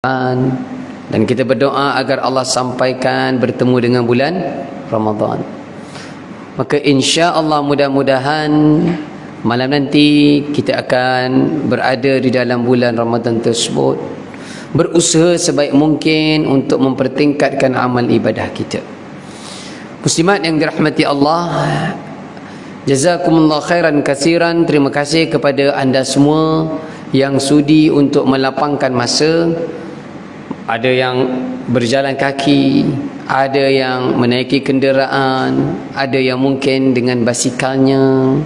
dan kita berdoa agar Allah sampaikan bertemu dengan bulan Ramadan. Maka insya-Allah mudah-mudahan malam nanti kita akan berada di dalam bulan Ramadan tersebut, berusaha sebaik mungkin untuk mempertingkatkan amal ibadah kita. Muslimat yang dirahmati Allah, jazakumullah khairan katsiran. Terima kasih kepada anda semua yang sudi untuk melapangkan masa. Ada yang berjalan kaki, ada yang menaiki kenderaan, ada yang mungkin dengan basikalnya.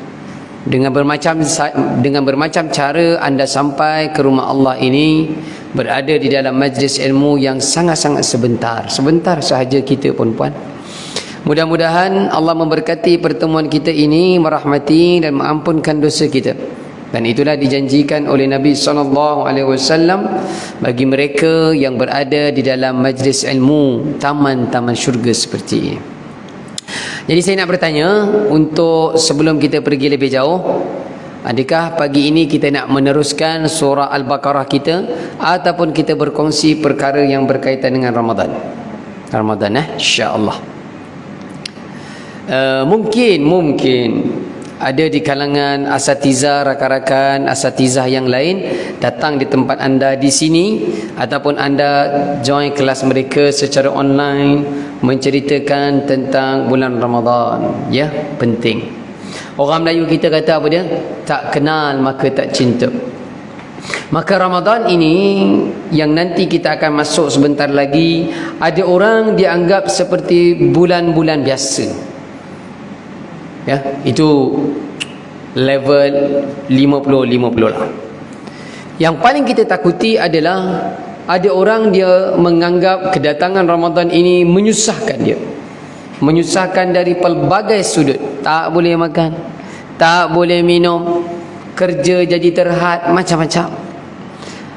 Dengan bermacam cara anda sampai ke rumah Allah ini, berada di dalam majlis ilmu yang sangat-sangat sebentar sahaja kita puan-puan. Mudah-mudahan Allah memberkati pertemuan kita ini, merahmati dan mengampunkan dosa kita. Dan itulah dijanjikan oleh Nabi SAW bagi mereka yang berada di dalam majlis ilmu, taman-taman syurga seperti ini. Jadi saya nak bertanya, untuk sebelum kita pergi lebih jauh, adakah pagi ini kita nak meneruskan surah Al-Baqarah kita, ataupun kita berkongsi perkara yang berkaitan dengan Ramadan? InsyaAllah. Mungkin ada di kalangan asatizah, rakan-rakan asatizah yang lain datang di tempat anda di sini, ataupun anda join kelas mereka secara online, menceritakan tentang bulan Ramadan. Ya, penting. Orang Melayu kita kata apa dia? Tak kenal maka tak cinta. Maka Ramadan ini yang nanti kita akan masuk sebentar lagi, ada orang dianggap seperti bulan-bulan biasa. Ya, itu level 50-50 lah. Yang paling kita takuti adalah ada orang dia menganggap kedatangan Ramadan ini menyusahkan dia. Menyusahkan dari pelbagai sudut. Tak boleh makan, tak boleh minum, kerja jadi terhad, macam-macam.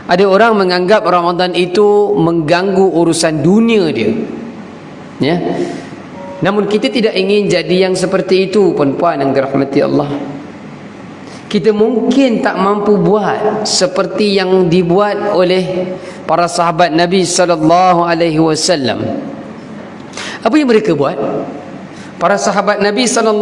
Ada orang menganggap Ramadan itu mengganggu urusan dunia dia. Ya. Namun kita tidak ingin jadi yang seperti itu, puan-puan yang dirahmati Allah. Kita mungkin tak mampu buat seperti yang dibuat oleh para sahabat Nabi SAW. Apa yang mereka buat? Para sahabat Nabi SAW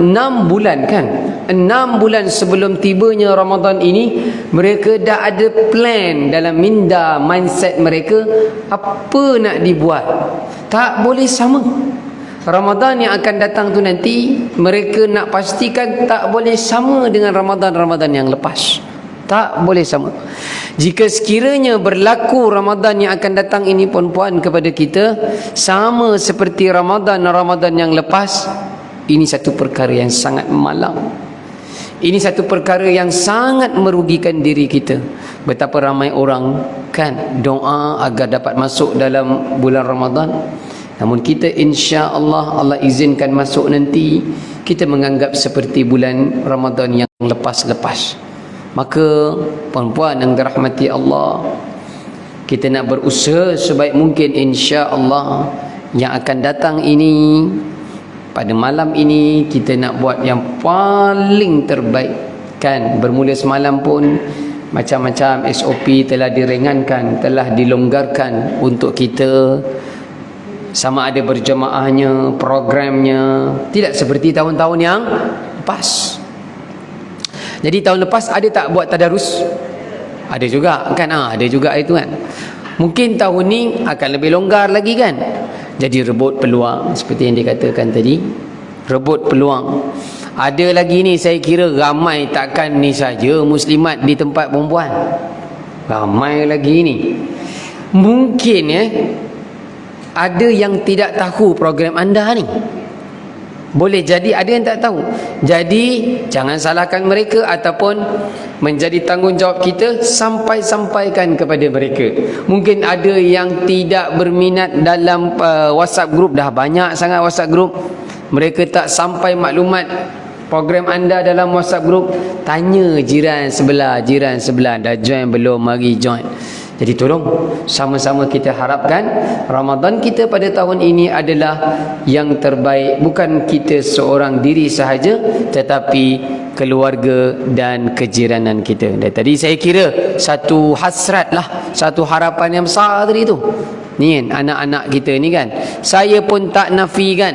6 bulan kan, 6 bulan sebelum tibanya Ramadan ini, mereka dah ada plan dalam minda, mindset mereka apa nak dibuat. Tak boleh sama. Ramadan yang akan datang tu nanti, mereka nak pastikan tak boleh sama dengan Ramadan-Ramadan yang lepas. Tak boleh sama. Jika sekiranya berlaku Ramadan yang akan datang ini, puan-puan, kepada kita sama seperti Ramadan yang lepas, ini satu perkara yang sangat malang. Ini satu perkara yang sangat merugikan diri kita. Betapa ramai orang kan doa agar dapat masuk dalam bulan Ramadan, namun kita insya-Allah, Allah izinkan masuk nanti, kita menganggap seperti bulan Ramadan yang lepas-lepas. Maka puan-puan yang dirahmati Allah, kita nak berusaha sebaik mungkin insya-Allah yang akan datang ini, pada malam ini kita nak buat yang paling terbaik kan. Bermula semalam pun macam-macam SOP telah diringankan, telah dilonggarkan untuk kita, sama ada berjemaahnya, programnya, tidak seperti tahun-tahun yang lepas. Jadi tahun lepas ada tak buat tadarus? Ada juga kan, ada juga itu kan. Mungkin tahun ni akan lebih longgar lagi kan. Jadi rebut peluang seperti yang dikatakan tadi, rebut peluang. Ada lagi ni, saya kira ramai, takkan ni saja muslimat di tempat perempuan, ramai lagi ni. Mungkin ada yang tidak tahu program anda ni. Boleh jadi ada yang tak tahu. Jadi jangan salahkan mereka, ataupun menjadi tanggungjawab kita sampaikan kepada mereka. Mungkin ada yang tidak berminat dalam WhatsApp group, dah banyak sangat WhatsApp group, mereka tak sampai maklumat program anda dalam WhatsApp group. Tanya jiran sebelah dah join belum, mari join. Jadi tolong sama-sama kita harapkan Ramadan kita pada tahun ini adalah yang terbaik, bukan kita seorang diri sahaja, tetapi keluarga dan kejiranan kita. Dan tadi saya kira satu hasrat lah, satu harapan yang besar tadi tu. Ni kan anak-anak kita ni kan, saya pun tak nafikan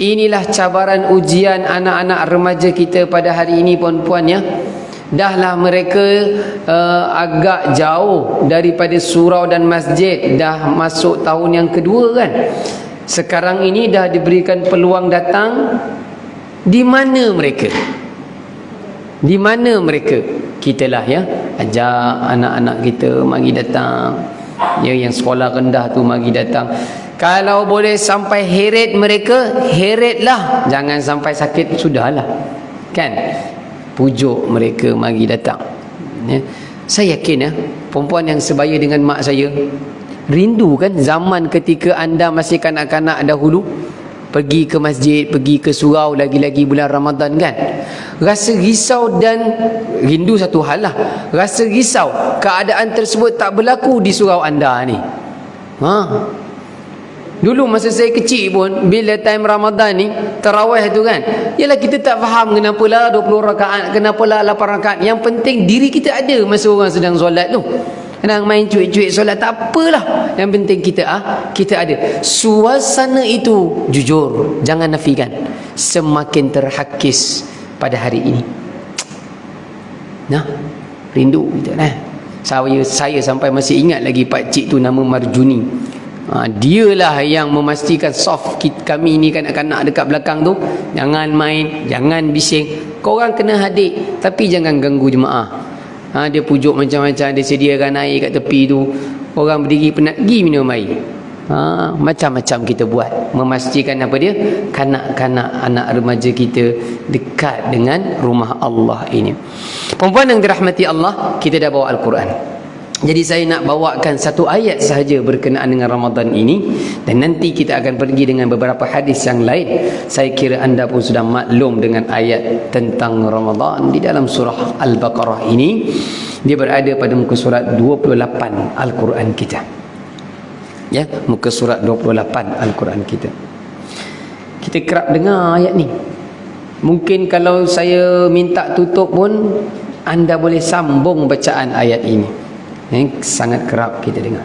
inilah cabaran ujian anak-anak remaja kita pada hari ini, puan-puan ya. Dahlah mereka agak jauh daripada surau dan masjid, dah masuk tahun yang kedua kan. Sekarang ini dah diberikan peluang datang. Di mana mereka? Di mana mereka? Kitalah ya, ajak anak-anak kita mari datang. Ya, yang sekolah rendah tu mari datang. Kalau boleh sampai heret mereka, heretlah. Jangan sampai sakit, sudahlah. Kan? Pujuk mereka mari datang ya. Saya yakin ya, perempuan yang sebaya dengan mak saya rindu kan zaman ketika anda masih kanak-kanak dahulu, pergi ke masjid, pergi ke surau, lagi-lagi bulan Ramadan kan. Rasa risau dan rindu satu hal lah, rasa risau keadaan tersebut tak berlaku di surau anda ni. Dulu masa saya kecil pun, bila time Ramadan ni, tarawih tu kan, yalah kita tak faham kenapalah 20 rakaat, kenapalah 8 rakaat. Yang penting diri kita ada masa orang sedang solat tu. Kadang main cuik-cuik solat tak apalah. Yang penting kita ada. Suasana itu, jujur, jangan nafikan, semakin terhakis pada hari ini. Nah, rindu kita nah. Saya sampai masih ingat lagi pak cik tu nama Marjuni. Dialah yang memastikan soft kami ni kanak-kanak dekat belakang tu, jangan main, jangan bising, korang kena hadir tapi jangan ganggu jemaah. Dia pujuk macam-macam, dia sediakan air kat tepi tu, orang berdiri penat, pergi minum air. Macam-macam kita buat, memastikan apa dia, kanak-kanak anak remaja kita dekat dengan rumah Allah ini. Perempuan yang dirahmati Allah, kita dah bawa Al-Quran. Jadi saya nak bawakan satu ayat sahaja berkenaan dengan Ramadan ini, dan nanti kita akan pergi dengan beberapa hadis yang lain. Saya kira anda pun sudah maklum dengan ayat tentang Ramadan di dalam surah Al-Baqarah ini. Dia berada pada muka surat 28 Al-Quran kita. Ya, muka surat 28 Al-Quran kita. Kita kerap dengar ayat ni. Mungkin kalau saya minta tutup pun anda boleh sambung bacaan ayat ini. Sangat kerap kita dengar.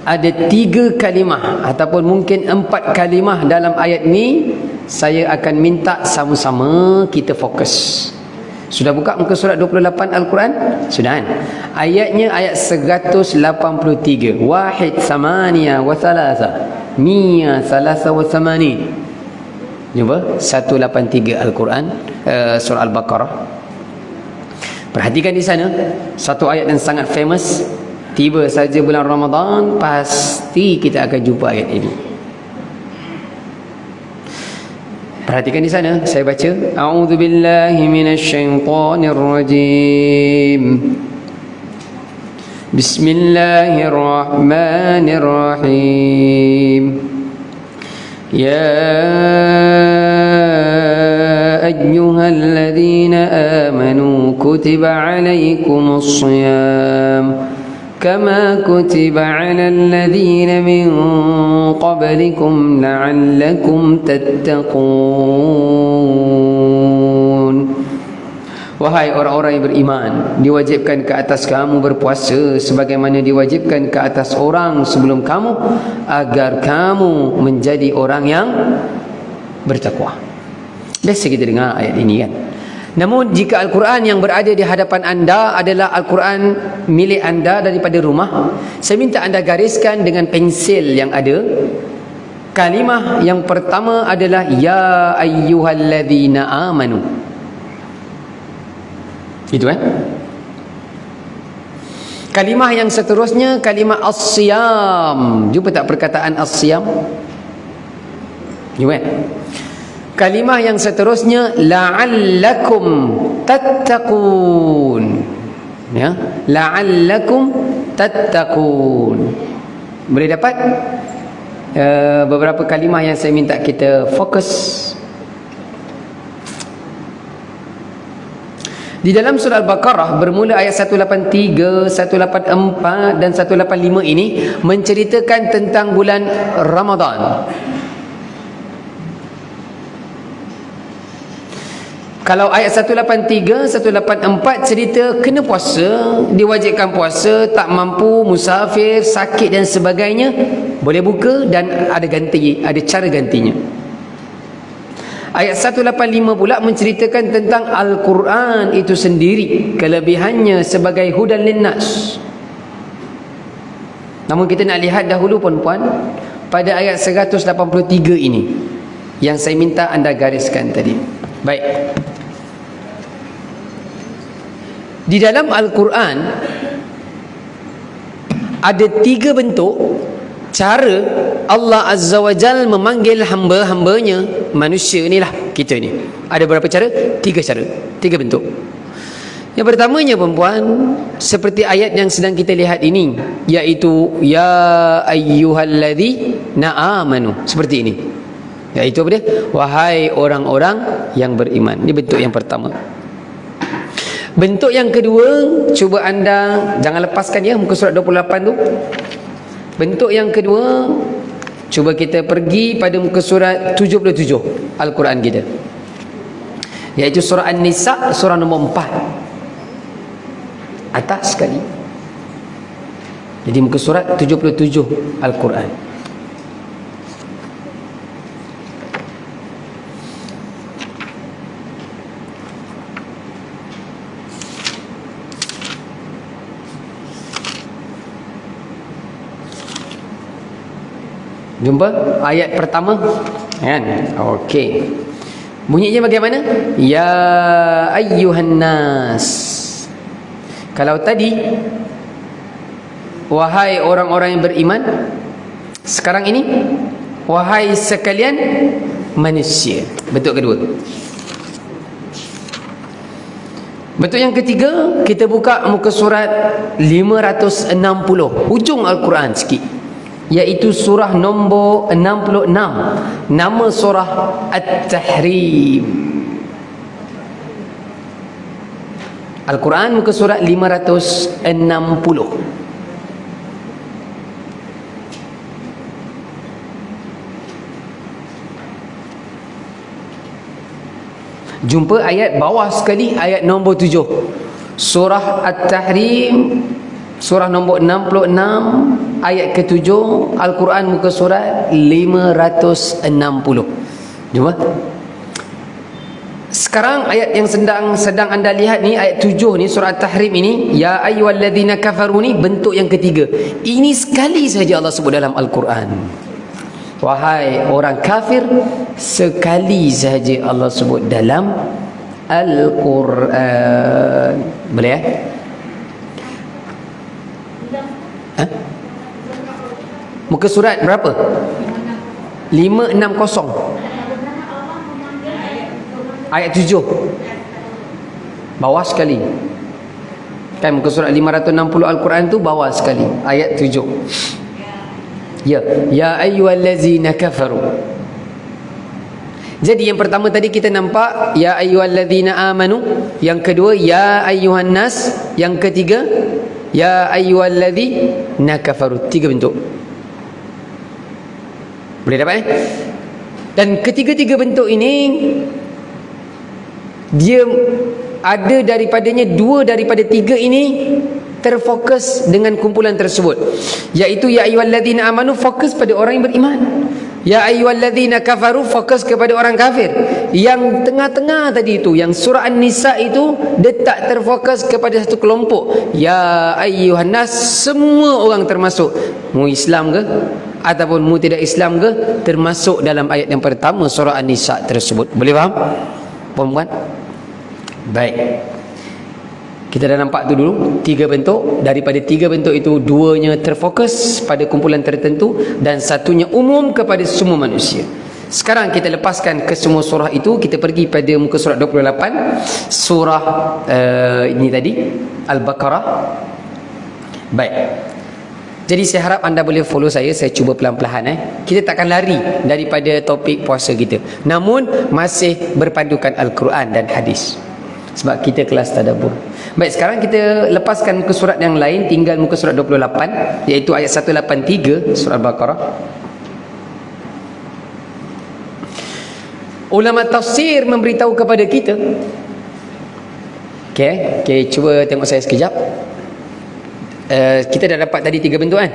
Ada 3 kalimah ataupun mungkin 4 kalimah dalam ayat ni. Saya akan minta sama-sama kita fokus. Sudah buka muka surat 28 Al-Quran? Sudah kan? Ayatnya ayat 183. Wahid samania wa thalatha miya thalatha wa thamani. Jumpa 183 Al-Quran, surah Al-Baqarah. Perhatikan di sana satu ayat yang sangat famous. Tiba saja bulan Ramadan, pasti kita akan jumpa ayat ini. Perhatikan di sana, saya baca. A'udzubillahi minasyaitonirrajim. Bismillahirrahmanirrahim. Ya ayyuhalladzina amanu kutiba alaikumus shiyam kama kutiba alal ladzina min qablikum la'allakum tattaqun. Wahai orang-orang yang beriman, diwajibkan ke atas kamu berpuasa sebagaimana diwajibkan ke atas orang sebelum kamu, agar kamu menjadi orang yang bertakwa. Biasa kita dengar ayat ini kan. Namun jika Al-Quran yang berada di hadapan anda adalah Al-Quran milik anda daripada rumah, saya minta anda gariskan dengan pensil yang ada. Kalimah yang pertama adalah ya ayyuhalladzina amanu. Itu kan? Kalimah yang seterusnya kalimah as-siyam. Jumpa tak perkataan as-siyam? Jumpa kan? Kalimah yang seterusnya la'allakum tattaqun. Ya, la'allakum tattaqun. Boleh dapat beberapa kalimah yang saya minta kita fokus. Di dalam surah Al-Baqarah bermula ayat 183, 184 dan 185 ini menceritakan tentang bulan Ramadan. Kalau ayat 183, 184 cerita kena puasa, diwajibkan puasa, tak mampu, musafir, sakit dan sebagainya, boleh buka dan ada ganti, ada cara gantinya. Ayat 185 pula menceritakan tentang Al-Quran itu sendiri, kelebihannya sebagai hudan linnas. Namun kita nak lihat dahulu puan-puan pada ayat 183 ini yang saya minta anda gariskan tadi. Baik. Di dalam Al-Quran ada 3 bentuk cara Allah Azza wa Jal memanggil hamba-hambanya, manusia inilah, kita ni. Ada berapa cara? 3 cara, 3 bentuk. Yang pertamanya perempuan, seperti ayat yang sedang kita lihat ini, iaitu ya ayyuhalladzina amanu, seperti ini. Iaitu apa dia? Wahai orang-orang yang beriman. Ini bentuk yang pertama. Bentuk yang kedua, cuba anda jangan lepaskan ya muka surat 28 tu. Bentuk yang kedua, cuba kita pergi pada muka surat 77 Al-Quran kita, iaitu surah An-Nisa, surah nombor 4 atas sekali. Jadi muka surat 77 Al-Quran. Jumpa ayat pertama kan? Okey. Bunyinya bagaimana? Ya ayyuhan nas. Kalau tadi wahai orang-orang yang beriman, sekarang ini wahai sekalian manusia. Bentuk kedua. Bentuk yang ketiga, kita buka muka surat 560, hujung Al-Quran sikit, iaitu surah nombor 66, nama surah At-Tahrim. Al-Quran muka surat 560. Jumpa ayat bawah sekali, ayat nombor 7, surah At-Tahrim, surah nombor 66, ayat ke-7, Al-Quran muka surat 560. Jumpa. Sekarang ayat yang sedang anda lihat ni, ayat 7 ni, surah At-Tahrim ini, ya ayyuhalladzina kafaru ni, bentuk yang ketiga. Ini sekali saja Allah sebut dalam Al-Quran. Wahai orang kafir, sekali saja Allah sebut dalam Al-Quran. Boleh ya? Muka surat berapa? 560. Ayat 7. Bawah sekali. Kan muka surat 560 Al-Quran tu bawah sekali. Ayat 7. Ya ayyuhallazina kafaru. Jadi yang pertama tadi kita nampak ya ayyuhallazina amanu, yang kedua ya ayyuhan nas, yang ketiga ya ayyuhallazina kafaru. 3 bentuk. Boleh dapat Dan ketiga-tiga bentuk ini dia ada daripadanya 2 daripada 3 ini terfokus dengan kumpulan tersebut, iaitu ya ayyuhalladzina amanu, fokus pada orang yang beriman. Ya ayyuhalladzina kafaru, fokus kepada orang kafir. Yang tengah-tengah tadi itu, yang surah An-Nisa itu, dia tak terfokus kepada satu kelompok. Ya ayyuhan nas, semua orang termasuk. Mu Islam ke ataupun mu tidak Islam ke, termasuk dalam ayat yang pertama surah An-Nisa tersebut. Boleh faham puan-puan? Baik, kita dah nampak tu dulu 3 bentuk. Daripada 3 bentuk itu, 2-nya terfokus pada kumpulan tertentu dan 1-nya umum kepada semua manusia. Sekarang kita lepaskan ke semua surah itu, kita pergi pada muka surat 28, surah ini tadi Al-Baqarah. Baik, jadi saya harap anda boleh follow saya cuba pelan-pelan. Kita takkan lari daripada topik puasa kita, namun masih berpandukan Al-Quran dan hadis. Sebab kita kelas tadabbur. Baik, sekarang kita lepaskan muka surat yang lain, tinggal muka surat 28, iaitu ayat 183 surah Al-Baqarah. Ulama tafsir memberitahu kepada kita. Okey, cuba tengok saya sekejap. Kita dah dapat tadi 3 bentuk kan?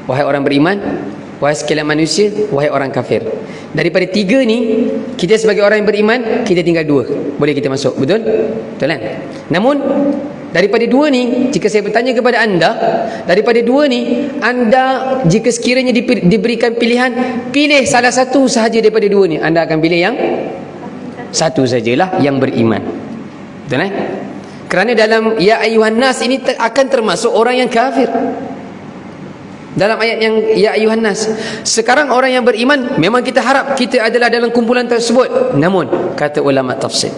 Wahai orang beriman, wahai sekalian manusia, wahai orang kafir. Daripada 3 ni, kita sebagai orang yang beriman, kita tinggal 2. Boleh kita masuk, betul? Betul kan? Namun daripada 2 ni, jika saya bertanya kepada anda, daripada 2 ni, anda jika sekiranya diberikan pilihan, pilih salah satu sahaja daripada 2 ni, anda akan pilih yang satu sajalah, yang beriman. Betul kan? Kerana dalam ya ayuhan nas ini akan termasuk orang yang kafir. Dalam ayat yang ya ayuhan nas. Sekarang orang yang beriman, memang kita harap kita adalah dalam kumpulan tersebut. Namun kata ulama tafsir,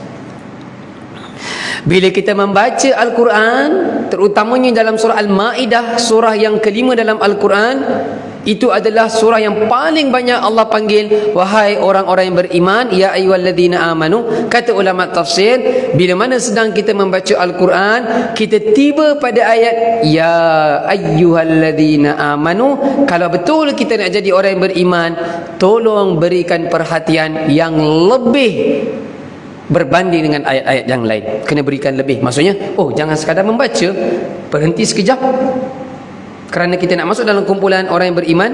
bila kita membaca Al-Quran, terutamanya dalam surah Al-Ma'idah, surah yang kelima dalam Al-Quran, itu adalah surah yang paling banyak Allah panggil wahai orang-orang yang beriman, ya ayyuhalladzina amanu. Kata ulama tafsir, bila mana sedang kita membaca Al-Quran, kita tiba pada ayat ya ayyuhalladzina amanu, kalau betul kita nak jadi orang yang beriman, tolong berikan perhatian yang lebih berbanding dengan ayat-ayat yang lain. Kena berikan lebih. Maksudnya, jangan sekadar membaca, berhenti sekejap. Kerana kita nak masuk dalam kumpulan orang yang beriman,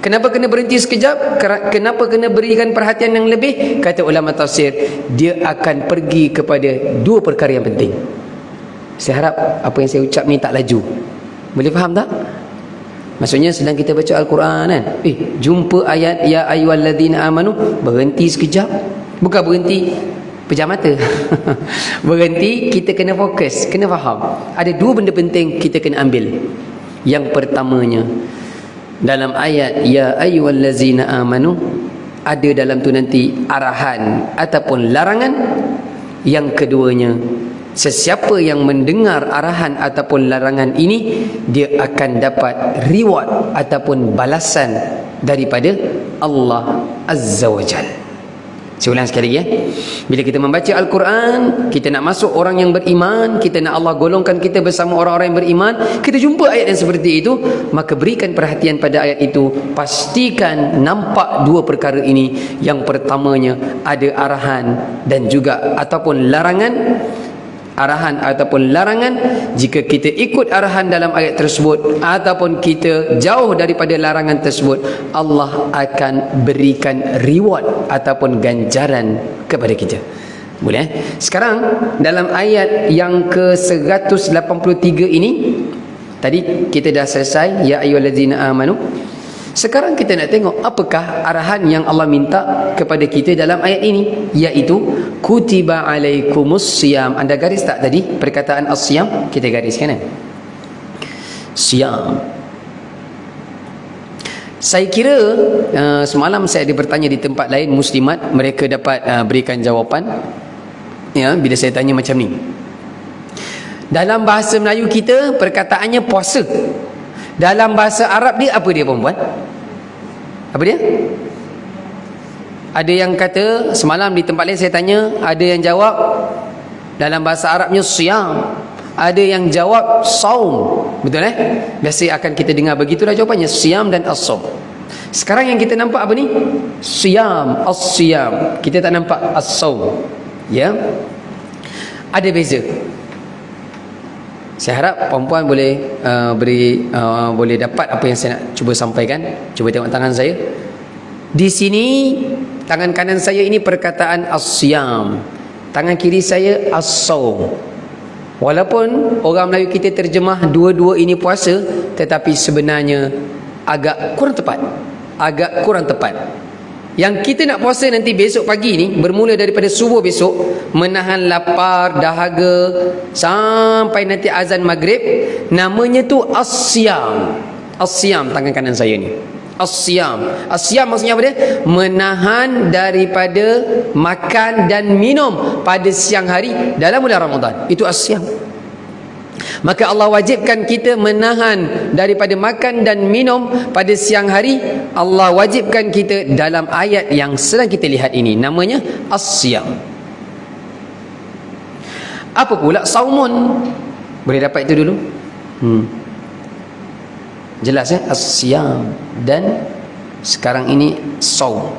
kenapa kena berhenti sekejap? Kenapa kena berikan perhatian yang lebih? Kata ulama tafsir, dia akan pergi kepada 2 perkara yang penting. Saya harap apa yang saya ucap ni tak laju. Boleh faham tak? Maksudnya sedang kita baca Al-Quran kan, jumpa ayat ya ayyuhalladzina amanu, berhenti sekejap. Bukan berhenti pejam mata. Berhenti, kita kena fokus, kena faham. Ada 2 benda penting kita kena ambil. Yang pertamanya, dalam ayat ya ayyuhallazina amanu, ada dalam tu nanti arahan ataupun larangan. Yang keduanya, sesiapa yang mendengar arahan ataupun larangan ini, dia akan dapat reward ataupun balasan daripada Allah Azza wa Jalla. Saya ulang sekali lagi Bila kita membaca Al-Quran, kita nak masuk orang yang beriman, kita nak Allah golongkan kita bersama orang-orang yang beriman, kita jumpa ayat yang seperti itu, maka berikan perhatian pada ayat itu. Pastikan nampak 2 perkara ini. Yang pertamanya ada arahan dan juga ataupun larangan. Arahan ataupun larangan. Jika kita ikut arahan dalam ayat tersebut ataupun kita jauh daripada larangan tersebut, Allah akan berikan reward ataupun ganjaran kepada kita. Boleh? Sekarang dalam ayat yang ke-183 ini, tadi kita dah selesai ya ayyuhallazina amanu. Sekarang kita nak tengok apakah arahan yang Allah minta kepada kita dalam ayat ini, iaitu kutiba alaikumus siyam. Anda garis tak tadi perkataan as-siyam? Kita gariskan kan? Siyam. Saya kira semalam saya ada bertanya di tempat lain, muslimat, mereka dapat berikan jawapan ya, bila saya tanya macam ni. Dalam bahasa Melayu kita perkataannya puasa. Dalam bahasa Arab dia apa dia, perempuan? Apa dia? Ada yang kata, semalam di tempat lain saya tanya, ada yang jawab dalam bahasa Arabnya siyam, ada yang jawab saum. Betul Biasa akan kita dengar begitulah jawapannya, siyam dan as-saum. Sekarang yang kita nampak apa ni? Siyam, as-siyam. Kita tak nampak as-saum. Ya. Ada beza. Saya harap perempuan boleh boleh dapat apa yang saya nak cuba sampaikan. Cuba tengok tangan saya. Di sini tangan kanan saya ini perkataan as-siyam, tangan kiri saya as-saum. Walaupun orang Melayu kita terjemah dua-dua ini puasa, tetapi sebenarnya agak kurang tepat. Agak kurang tepat. Yang kita nak puasa nanti besok pagi ni, bermula daripada subuh besok, menahan lapar, dahaga sampai nanti azan maghrib, namanya tu as-siyam. As-siyam tangan kanan saya ni. As-siyam. As-siyam maksudnya apa dia? Menahan daripada makan dan minum pada siang hari dalam bulan Ramadan. Itu as-siyam. Maka Allah wajibkan kita menahan daripada makan dan minum pada siang hari. Allah wajibkan kita dalam ayat yang sedang kita lihat ini, namanya as-siyam. Apa pula saumun? Boleh dapat itu dulu? Jelas ya? As-siyam. Dan sekarang ini saum.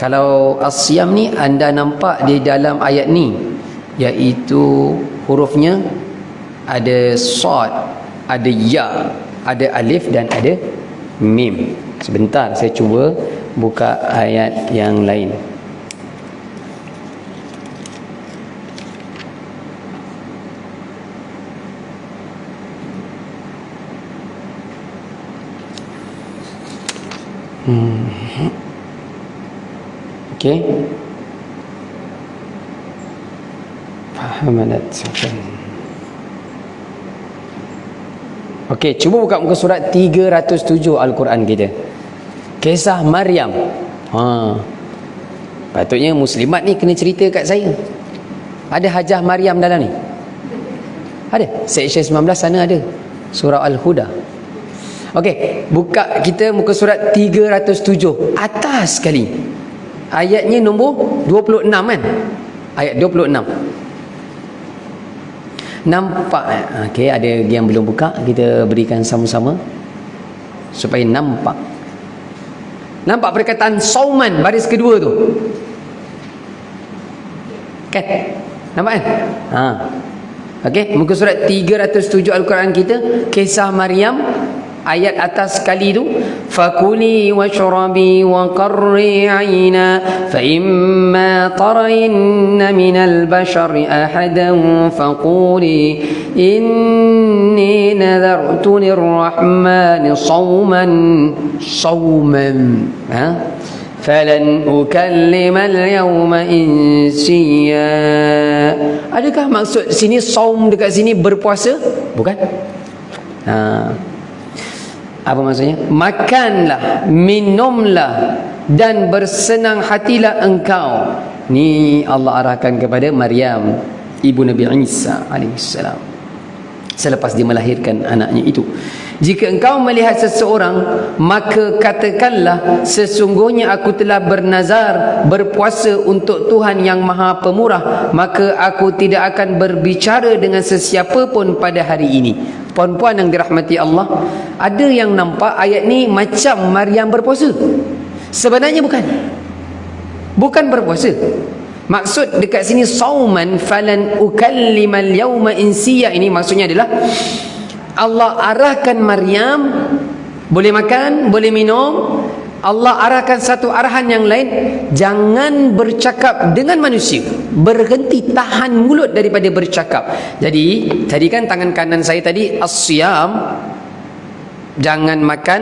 Kalau as-siyam ni anda nampak di dalam ayat ni, iaitu hurufnya ada sad, ada ya, ada alif dan ada mim. Sebentar saya cuba buka ayat yang lain. Okey. Fahamanat. Okey, cuba buka muka surat 307 Al-Quran kita. Kisah Maryam. Patutnya muslimat ni kena cerita kat saya. Ada hajah Maryam dalam ni? Ada. Section 19 sana ada. Surah Al-Huda. Okey, buka kita muka surat 307 atas sekali. Ayatnya nombor 26 kan? Ayat 26. Nampak? Okey, ada yang belum buka, kita berikan sama-sama supaya nampak. Nampak perkataan sauman baris kedua tu? Kan? Nampak kan? Okey, muka surat 307 Al-Quran kita, kisah Maryam. Ayat atas sekali tu, fakuli washrabi wa qarri 'aina fa imma tarayna minal bashari ahadan faquli inni nadartu lirrahmani sawman falan ukallima al-yawma insiya. Adakah maksud sini saum dekat sini berpuasa? Bukan. Apa maksudnya? Makanlah, minumlah dan bersenang hatilah engkau. Ni Allah arahkan kepada Maryam, ibu Nabi Isa alaihissalam, selepas dia melahirkan anaknya itu. Jika engkau melihat seseorang, maka katakanlah, sesungguhnya aku telah bernazar berpuasa untuk Tuhan yang Maha Pemurah, maka aku tidak akan berbicara dengan sesiapa pun pada hari ini. Puan-puan yang dirahmati Allah, ada yang nampak ayat ni macam Maryam berpuasa. Sebenarnya bukan berpuasa. Maksud dekat sini sauman falan ukallimal yauma insiya, ini maksudnya adalah Allah arahkan Maryam boleh makan, boleh minum. Allah arahkan satu arahan yang lain, jangan bercakap dengan manusia, berhenti, tahan mulut daripada bercakap. Jadi tadi kan tangan kanan saya tadi as-siyam, jangan makan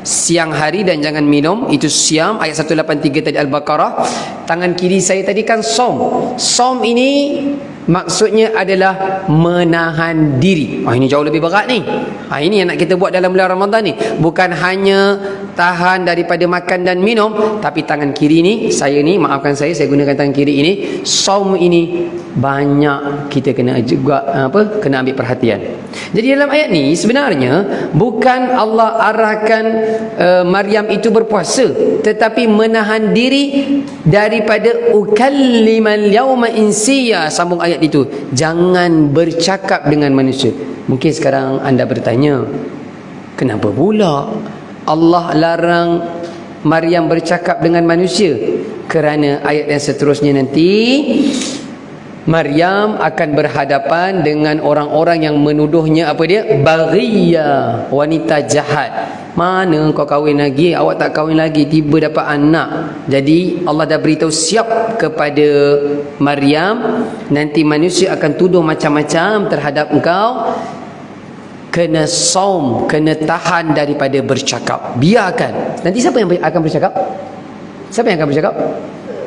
siang hari dan jangan minum, itu siam, ayat 183 tadi Al-Baqarah. Tangan kiri saya tadi kan som. Som ini maksudnya adalah menahan diri. Ini jauh lebih berat ni. Ini yang nak kita buat dalam bulan Ramadan ni. Bukan hanya tahan daripada makan dan minum, tapi tangan kiri ni, saya ni, maafkan saya gunakan tangan kiri ini. Saum ini banyak kita kena juga kena ambil perhatian. Jadi dalam ayat ni sebenarnya bukan Allah arahkan Maryam itu berpuasa, tetapi menahan diri daripada ukallimal yauma insiya. Sambung ayat itu, jangan bercakap dengan manusia. Mungkin sekarang anda bertanya, kenapa pula Allah larang Maryam bercakap dengan manusia? Kerana ayat yang seterusnya nanti Maryam akan berhadapan dengan orang-orang yang menuduhnya apa dia? Baghiyah, wanita jahat. Mana kau kahwin lagi? Awak tak kahwin lagi, tiba dapat anak. Jadi Allah dah beritahu siap kepada Maryam, nanti manusia akan tuduh macam-macam terhadap engkau. Kena saum, kena tahan daripada bercakap. Biarkan. Nanti siapa yang akan bercakap? Siapa yang akan bercakap?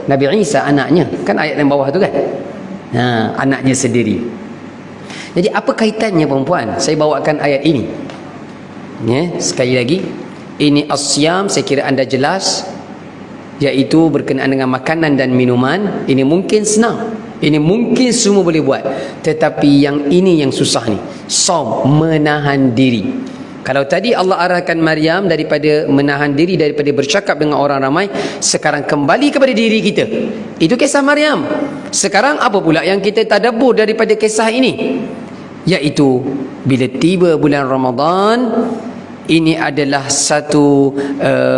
Nabi Isa, anaknya. Kan ayat yang bawah tu kan? Anaknya sendiri. Jadi apa kaitannya perempuan? Saya bawakan ayat ini. Sekali lagi, ini as-siyam, saya kira anda jelas, iaitu berkenaan dengan makanan dan minuman. Ini mungkin senang, ini mungkin semua boleh buat, tetapi yang ini yang susah ni, saum, menahan diri. Kalau tadi Allah arahkan Maryam daripada menahan diri daripada bercakap dengan orang ramai, sekarang kembali kepada diri kita. Itu kisah Maryam. Sekarang apa pula yang kita tadabbur daripada kisah ini? Iaitu bila tiba bulan Ramadan, ini adalah satu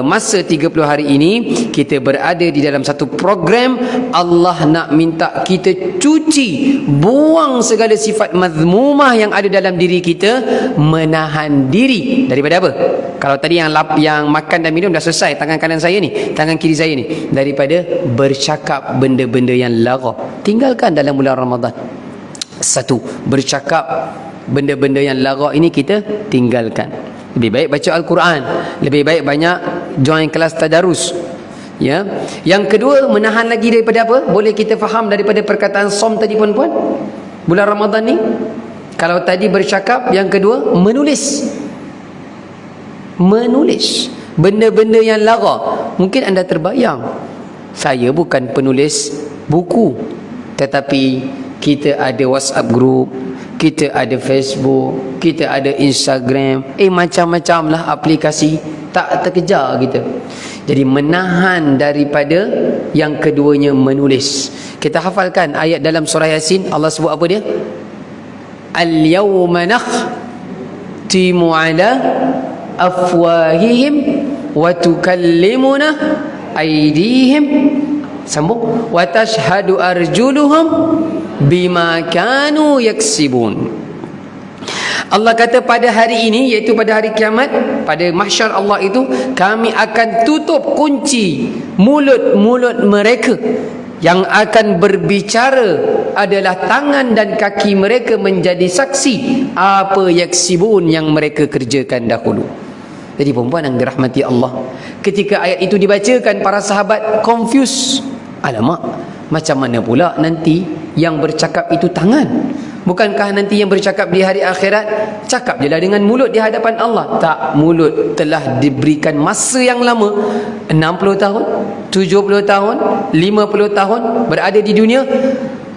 masa 30 hari ini kita berada di dalam satu program. Allah nak minta kita cuci, buang segala sifat mazmumah yang ada dalam diri kita, menahan diri daripada apa? Kalau tadi yang makan dan minum dah selesai, tangan kanan saya ni, tangan kiri saya ni, daripada bercakap benda-benda yang lara, tinggalkan dalam bulan Ramadan. Satu, bercakap benda-benda yang lara ini kita tinggalkan. Lebih baik baca Al-Quran, lebih baik banyak join kelas tadarus. Ya. Yang kedua, menahan lagi daripada apa? Boleh kita faham daripada perkataan som tadi puan-puan? Bulan Ramadan ni, kalau tadi bercakap, yang kedua menulis. Menulis benda-benda yang lara. Mungkin anda terbayang, saya bukan penulis buku, tetapi kita ada WhatsApp group, kita ada Facebook, kita ada Instagram, macam-macam lah aplikasi, tak terkejar kita. Jadi menahan daripada yang keduanya, menulis. Kita hafalkan ayat dalam surah Yasin, Allah sebut apa dia? Al-yawma nakhtimu ala afwahihim wa tukallimuna aydihim, sambung, wa tashhadu arjuluhum bima kanu yaksibun. Allah kata pada hari ini, iaitu pada hari kiamat, pada mahsyar Allah itu, kami akan tutup kunci mulut-mulut mereka. Yang akan berbicara adalah tangan dan kaki mereka menjadi saksi apa yaksibun yang mereka kerjakan dahulu. Jadi perempuan yang dirahmati Allah, ketika ayat itu dibacakan, para sahabat confused. Alamak, macam mana pula nanti yang bercakap itu tangan? Bukankah nanti yang bercakap di hari akhirat cakap je lah dengan mulut di hadapan Allah? Tak, mulut telah diberikan masa yang lama, 60 tahun, 70 tahun, 50 tahun berada di dunia.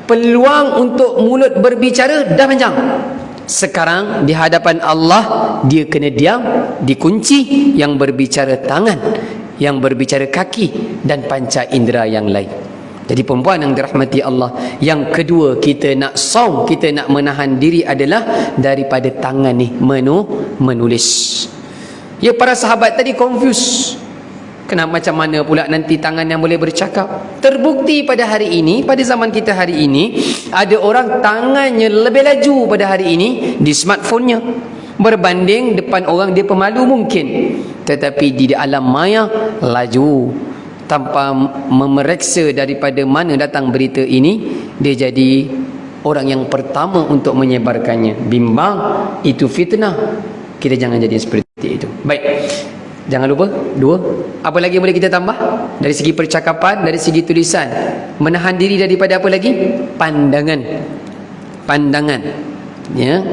Peluang untuk mulut berbicara dah panjang. Sekarang di hadapan Allah dia kena diam, dikunci. Yang berbicara tangan, yang berbicara kaki, dan panca indera yang lain. Jadi perempuan yang dirahmati Allah, yang kedua kita nak saum, kita nak menahan diri adalah daripada tangan ni, menulis. Ya, para sahabat tadi confused. Kenapa, macam mana pula nanti tangan yang boleh bercakap? Terbukti pada hari ini, pada zaman kita hari ini, ada orang tangannya lebih laju pada hari ini di smartphone-nya berbanding depan orang dia pemalu mungkin, tetapi di alam maya laju. Tanpa memeriksa daripada mana datang berita ini, dia jadi orang yang pertama untuk menyebarkannya. Bimbang, itu fitnah. Kita jangan jadi seperti itu. Baik, jangan lupa dua. Apa lagi boleh kita tambah? Dari segi percakapan, dari segi tulisan, menahan diri daripada apa lagi? Pandangan. Ya.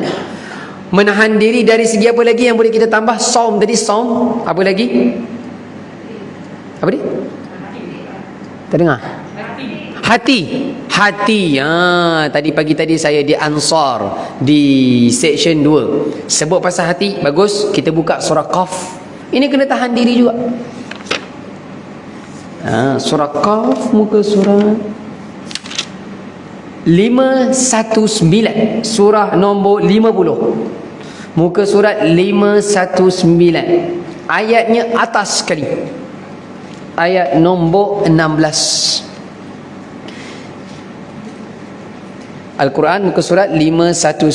Menahan diri dari segi apa lagi yang boleh kita tambah? Saum tadi, saum. Apa lagi? Apa dia? Tak dengar? Hati. Tadi pagi tadi saya di Ansar, di section 2, sebut pasal hati. Bagus, kita buka surah Qaf. Ini kena tahan diri juga. Surah Qaf, muka surah 519, surah nombor 50, muka surat 519, ayatnya atas sekali, ayat nombor 16. Al-Quran muka surat 519.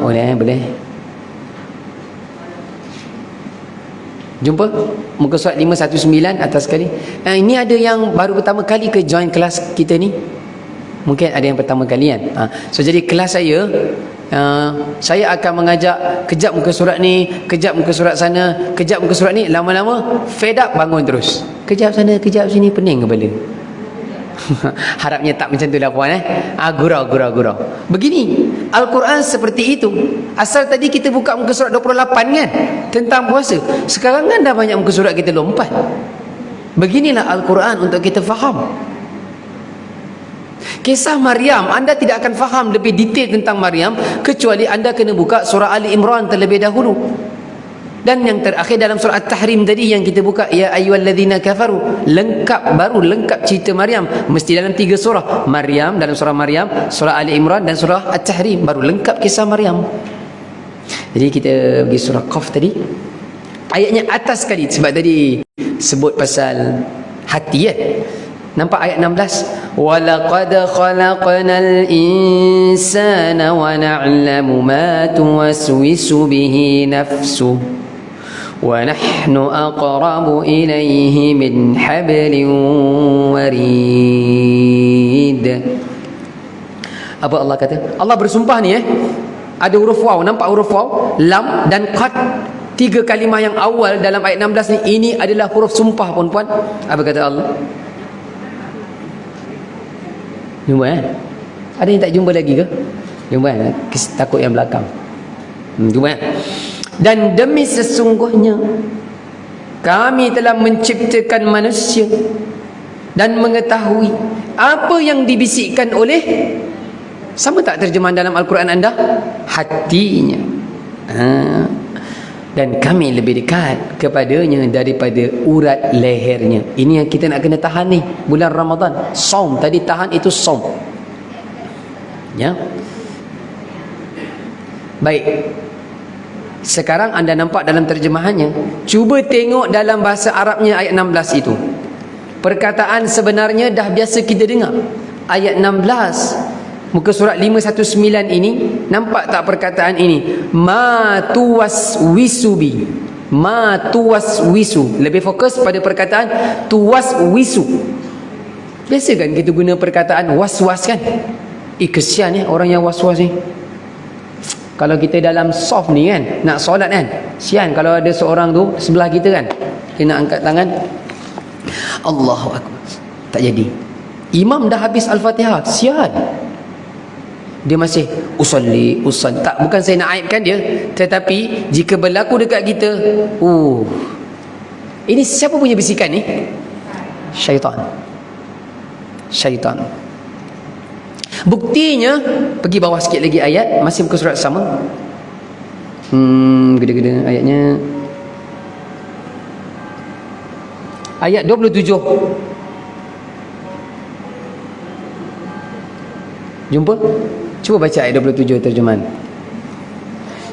Boleh. Jumpa muka surat 519 atas sekali. Ini ada yang baru pertama kali ke join kelas kita ni? Mungkin ada yang pertama kali kan. So jadi kelas saya akan mengajak kejap muka surat ni, kejap muka surat sana, kejap muka surat ni. Lama-lama fed up, bangun terus. Kejap sana, kejap sini, pening kepala. Harapnya tak macam tu lah puan. Gurau. Begini, Al-Quran seperti itu. Asal tadi kita buka muka surat 28 kan, tentang puasa. Sekarang kan dah banyak muka surat kita lompat. Beginilah Al-Quran untuk kita faham. Kisah Maryam, anda tidak akan faham lebih detail tentang Maryam kecuali anda kena buka surah Ali Imran terlebih dahulu. Dan yang terakhir dalam surah At-Tahrim tadi yang kita buka, ya ayyuhalladzina kafaru, lengkap, baru lengkap cerita Maryam. Mesti dalam 3 surah. Maryam dalam surah Maryam, surah Ali Imran dan surah At-Tahrim, baru lengkap kisah Maryam. Jadi kita pergi surah Qaf tadi. Ayatnya atas sekali sebab tadi sebut pasal hati ya. Nampak ayat 16, walaqad khalaqnal insana wa na'lamu ma tuwaswisu bihi nafsuhu wa nahnu aqrabu ilayhi min hablin warid. Apa Allah kata? Allah bersumpah ni ada huruf waw, nampak huruf waw, lam dan qad. 3 kalimah yang awal dalam ayat 16 ni, ini adalah huruf sumpah puan-puan. Apa kata Allah? Jumpa Ada yang tak jumpa lagi ke? Jumpa takut yang belakang. Jumpa Dan demi sesungguhnya kami telah menciptakan manusia dan mengetahui apa yang dibisikkan oleh, sama tak terjemahan dalam Al-Quran anda? Hatinya. Dan kami lebih dekat kepadanya daripada urat lehernya. Ini yang kita nak kena tahan ni bulan Ramadan. Saum tadi, tahan itu saum. Ya. Baik. Sekarang anda nampak dalam terjemahannya. Cuba tengok dalam bahasa Arabnya ayat 16 itu. Perkataan sebenarnya dah biasa kita dengar. Ayat 16 muka surat 519 ini, nampak tak perkataan ini? Ma tuwaswisu. Ma tuwaswisu. Lebih fokus pada perkataan tuwaswisu. Biasa kan kita guna perkataan was-was kan? Kesian orang yang was-was ni. Kalau kita dalam soft ni kan, nak solat kan, sian kalau ada seorang tu sebelah kita kan, kena angkat tangan, Allahu Akbar, tak jadi. Imam dah habis Al-Fatihah, sian. Dia masih usalli. Tak, bukan saya nak aibkan dia, tetapi jika berlaku dekat kita, ini siapa punya bisikan ni? Syaitan. Buktinya, pergi bawah sikit lagi ayat, masih muka surat sama. Gede-gede ayatnya. Ayat 27. Jumpa? Cuba baca ayat 27 terjemahan.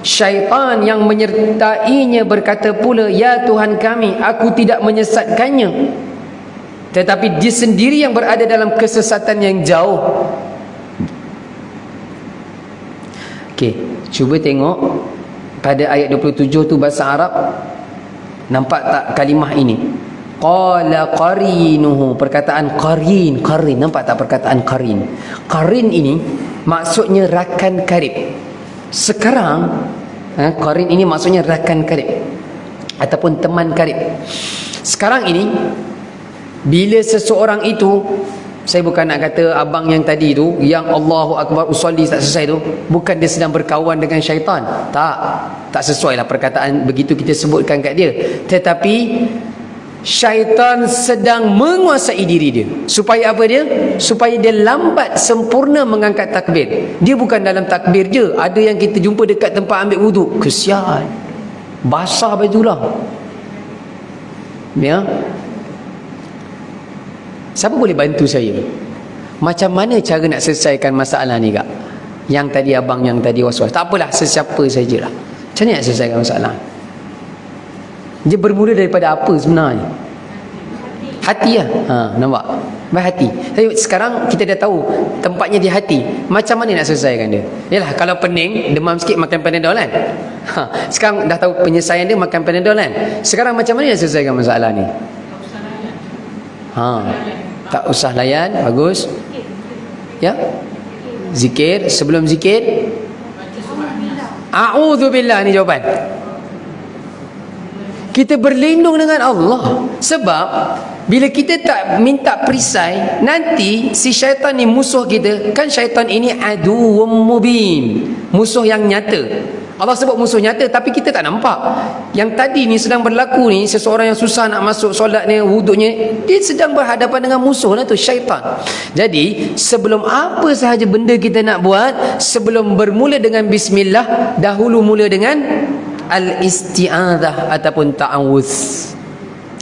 Syaitan yang menyertainya berkata pula, ya Tuhan kami, aku tidak menyesatkannya, tetapi dia sendiri yang berada dalam kesesatan yang jauh. Okey, cuba tengok pada ayat 27 tu bahasa Arab. Nampak tak kalimah ini? Qala qarinuhu, perkataan qarin. Nampak tak perkataan qarin? Qarin ini maksudnya rakan karib. Sekarang qarin ini maksudnya rakan karib ataupun teman karib. Sekarang ini bila seseorang itu, saya bukan nak kata abang yang tadi tu, yang Allahu Akbar usolli tak selesai tu, bukan dia sedang berkawan dengan syaitan. Tak sesuai lah perkataan begitu kita sebutkan kat dia. Tetapi syaitan sedang menguasai diri dia. Supaya apa dia? Supaya dia lambat sempurna mengangkat takbir. Dia bukan dalam takbir je. Ada yang kita jumpa dekat tempat ambil wuduk, kesian, basah baju lah. Ya. Siapa boleh bantu saya? Macam mana cara nak selesaikan masalah ni kak? Yang tadi abang yang tadi was-was. Tak apalah, sesiapa sajalah. Macam mana nak selesaikan masalah? Dia bermula daripada apa sebenarnya? Hati lah. Nampak? Baik hati. Tapi sekarang kita dah tahu tempatnya di hati. Macam mana nak selesaikan dia? Yalah, kalau pening, demam sikit makan Panadol kan? Sekarang dah tahu penyelesaian dia makan Panadol kan? Sekarang macam mana nak selesaikan masalah ni? Tak usah layan. Bagus. Ya. Zikir. Sebelum zikir, a'udzubillah, ni jawapan. Kita berlindung dengan Allah. Sebab bila kita tak minta perisai, nanti si syaitan ni musuh kita. Kan syaitan ini aduwwum mubin, musuh yang nyata. Allah sebut musuh nyata tapi kita tak nampak. Yang tadi ni sedang berlaku ni, seseorang yang susah nak masuk solatnya, wuduknya, dia sedang berhadapan dengan musuh lah tu, syaitan. Jadi sebelum apa sahaja benda kita nak buat, sebelum bermula dengan bismillah, dahulu mula dengan al-isti'adzah ataupun ta'awuz.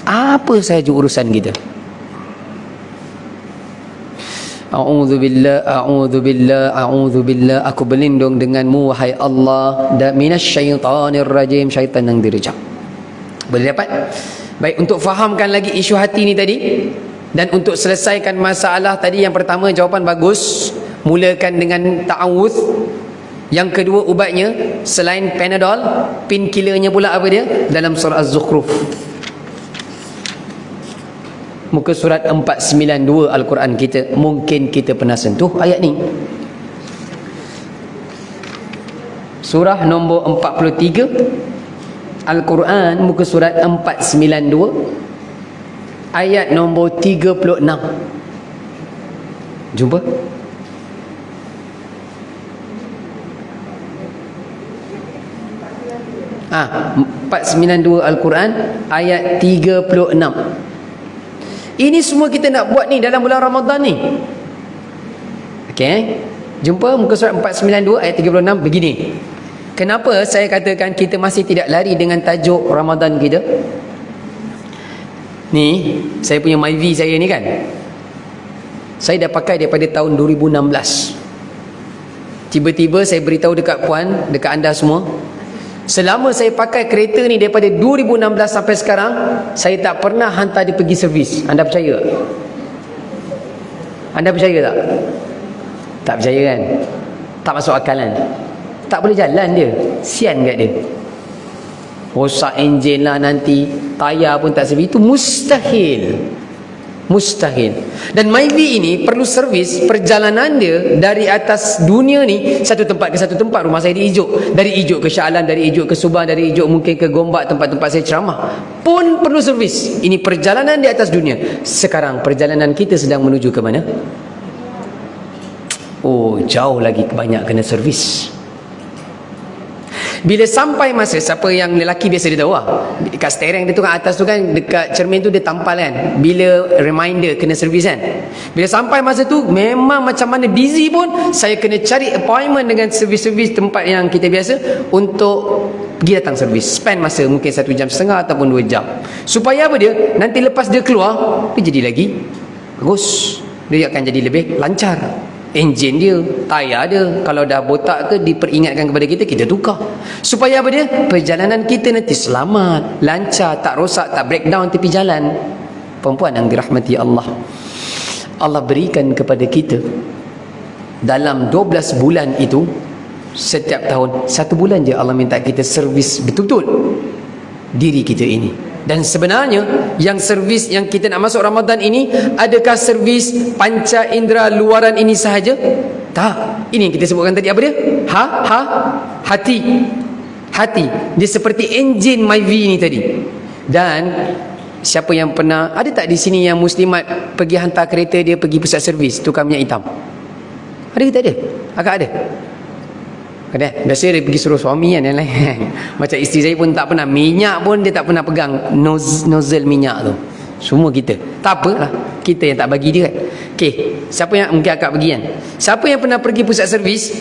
Apa sahaja urusan kita. A'udzu billah, aku berlindung denganmu wahai Allah minasyaitonir rajim, syaitan yang direjam. Boleh dapat? Baik, untuk fahamkan lagi isu hati ni tadi dan untuk selesaikan masalah tadi, yang pertama jawapan bagus, mulakan dengan ta'awuz. Yang kedua ubatnya selain Panadol, painkillernya pula apa dia? Dalam surah Az-Zukhruf. Muka surat 492 Al-Quran kita. Mungkin kita pernah sentuh ayat ni. Surah nombor 43 Al-Quran, muka surat 492 ayat nombor 36. Jumpa? Ah, 492 Al-Quran ayat 36. Ini semua kita nak buat ni dalam bulan Ramadan ni. Okey. Jumpa muka surat 492 ayat 36 begini. Kenapa saya katakan kita masih tidak lari dengan tajuk Ramadan kita? Ni, saya punya MyV saya ni kan. Saya dah pakai daripada tahun 2016. Tiba-tiba saya beritahu dekat puan, dekat anda semua, selama saya pakai kereta ni daripada 2016 sampai sekarang, saya tak pernah hantar dia pergi servis. Anda percaya? Anda percaya tak? Tak percaya kan? Tak masuk akal kan? Tak boleh jalan dia. Sian kat dia. Rosak enjin lah nanti, tayar pun tak servis. Itu mustahil. Mustahil. Dan MyV ini perlu servis. Perjalanan dia dari atas dunia ni, satu tempat ke satu tempat. Rumah saya di Ijuk, dari Ijuk ke Shah Alam, dari Ijuk ke Subang, dari Ijuk mungkin ke Gombak, tempat-tempat saya ceramah, pun perlu servis. Ini perjalanan di atas dunia. Sekarang perjalanan kita sedang menuju ke mana? Oh, jauh lagi banyak kena servis. Bila sampai masa, siapa yang lelaki biasa dia tahu lah, dekat steering dia tu kan, atas tu kan, dekat cermin tu dia tampal kan, bila reminder kena servis kan. Bila sampai masa tu, memang macam mana busy pun, saya kena cari appointment dengan servis-servis tempat yang kita biasa untuk pergi datang servis. Spend masa mungkin 1.5 jam ataupun 2 jam. Supaya apa dia? Nanti lepas dia keluar, dia jadi lagi bagus. Dia akan jadi lebih lancar. Enjin dia, tayar dia, kalau dah botak ke, diperingatkan kepada kita, kita tukar. Supaya apa dia? Perjalanan kita nanti selamat, lancar, tak rosak, tak breakdown tepi jalan. Perempuan yang dirahmati Allah, Allah berikan kepada kita dalam 12 bulan itu, setiap tahun 1 bulan je Allah minta kita servis betul-betul diri kita ini. Dan sebenarnya yang servis yang kita nak masuk Ramadan ini, adakah servis panca indera luaran ini sahaja? Tak. Ini yang kita sebutkan tadi apa dia? Hati. Hati. Dia seperti enjin MyV ni tadi. Dan siapa yang pernah, ada tak di sini yang muslimat pergi hantar kereta dia pergi pusat servis tukar minyak hitam? Ada ke tak ada? Agak ada. Ada. Biasa dia pergi suruh suami kan yang lain. Macam isteri saya pun tak pernah, minyak pun dia tak pernah pegang nozzle minyak tu. Semua kita. Tak apalah, kita yang tak bagi dia kan. Okey, siapa yang mungkin akak pergi kan? Siapa yang pernah pergi pusat servis,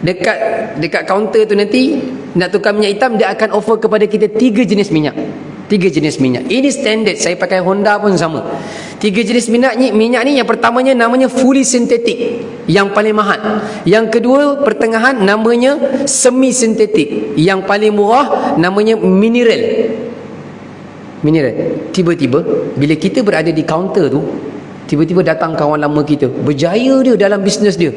dekat kaunter tu nanti nak tukar minyak hitam, dia akan offer kepada kita 3 jenis minyak. 3 jenis minyak. Ini standard. Saya pakai Honda pun sama. 3 jenis minyak ni, yang pertamanya namanya fully synthetic, yang paling mahal. Yang kedua pertengahan namanya semi synthetic, yang paling murah namanya mineral. Tiba-tiba bila kita berada di kaunter tu, tiba-tiba datang kawan lama kita, berjaya dia dalam bisnes dia.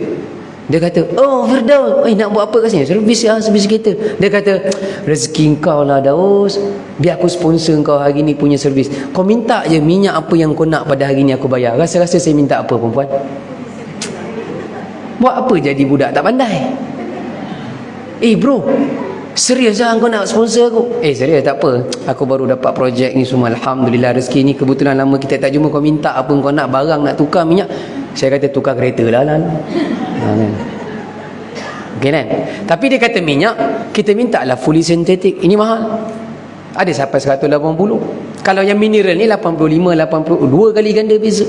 Dia kata, "Oh Firdaus, nak buat apa kat sini?" "Servis kereta." Dia kata, "Rezeki kau lah Daus, biar aku sponsor kau hari ni punya servis. Kau minta je minyak apa yang kau nak pada hari ni aku bayar." Rasa-rasa saya minta apa perempuan? Buat apa jadi budak tak pandai? Bro, serius lah kau nak sponsor aku? Serius, tak apa, aku baru dapat projek ni semua, Alhamdulillah rezeki ni, kebetulan lama kita tak jumpa. Kau minta apa kau nak, barang nak tukar minyak? Saya kata tukar kereta lah. Okay kan? Tapi dia kata minyak, kita minta lah fully synthetic. Ini mahal. Ada sampai 180. Kalau yang mineral ni 85, 82 kali ganda beza.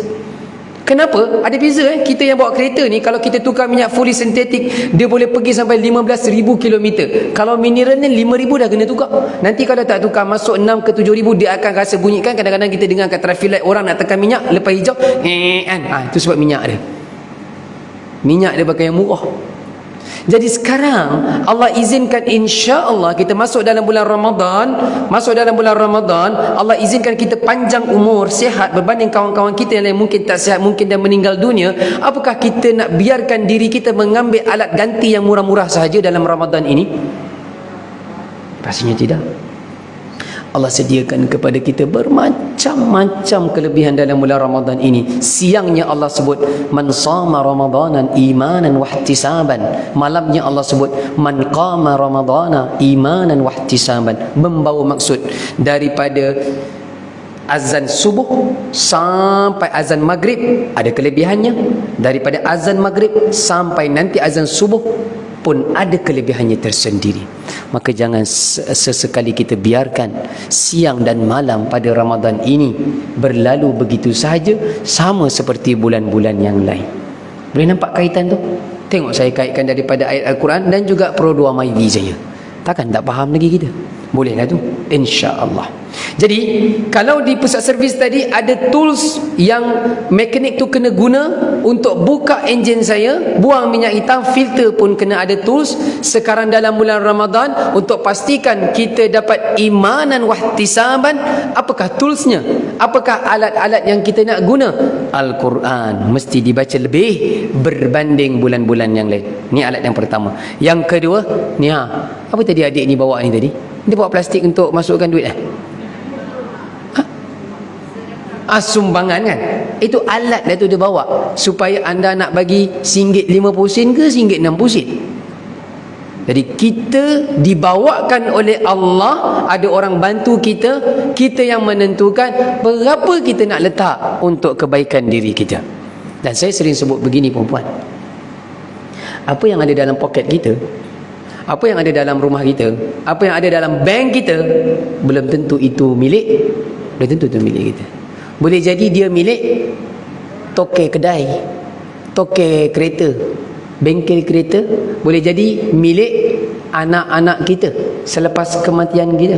Kenapa? Ada beza Kita yang bawa kereta ni, kalau kita tukar minyak fully synthetic, dia boleh pergi sampai 15,000 km. Kalau mineral ni 5,000 dah kena tukar. Nanti kalau tak tukar, masuk 6 ke 7,000, dia akan rasa bunyikan. Kadang-kadang kita dengar kat traffic light, orang nak tekan minyak, lepas hijau kan? Itu sebab minyak dia. Minyak dia pakai yang murah. Jadi sekarang Allah izinkan, insya-Allah kita masuk dalam bulan Ramadan. Allah izinkan kita panjang umur, sihat berbanding kawan-kawan kita yang lain mungkin tak sihat, mungkin dah meninggal dunia. Apakah kita nak biarkan diri kita mengambil alat ganti yang murah-murah sahaja dalam Ramadan ini? Pastinya tidak. Allah sediakan kepada kita bermacam-macam kelebihan dalam bulan Ramadan ini. Siangnya Allah sebut man shama ramadanan imanan wahtisaban. Malamnya Allah sebut man qama ramadana imanan wahtisaban. Membawa maksud daripada azan subuh sampai azan maghrib ada kelebihannya. Daripada azan maghrib sampai nanti azan subuh pun ada kelebihannya tersendiri. Maka jangan sesekali kita biarkan siang dan malam pada Ramadan ini berlalu begitu sahaja, sama seperti bulan-bulan yang lain. Boleh nampak kaitan tu? Tengok saya kaitkan daripada ayat Al-Quran dan juga Pro 2 Myvi saya. Takkan tak faham lagi kita? Bolehlah tu, insya-Allah. Jadi kalau di pusat servis tadi ada tools yang mekanik tu kena guna untuk buka enjin saya, buang minyak hitam, filter pun kena ada tools. Sekarang dalam bulan Ramadan, untuk pastikan kita dapat imanan wahtisaban, apakah toolsnya? Apakah alat-alat yang kita nak guna? Al-Quran mesti dibaca lebih berbanding bulan-bulan yang lain. Ni alat yang pertama. Yang kedua, ni apa tadi adik ni bawa ni tadi? Dia bawa plastik untuk masukkan duit sumbangan kan? Itu alat dah tu dia bawa, supaya anda nak bagi RM50 ke RM60. Jadi kita dibawakan oleh Allah, ada orang bantu kita, kita yang menentukan berapa kita nak letak untuk kebaikan diri kita. Dan saya sering sebut begini perempuan, apa yang ada dalam poket kita, apa yang ada dalam rumah kita, apa yang ada dalam bank kita, belum tentu itu milik, belum tentu itu milik kita. Boleh jadi dia milik tokek kedai, tokek kereta, bengkel kereta. Boleh jadi milik anak-anak kita selepas kematian kita.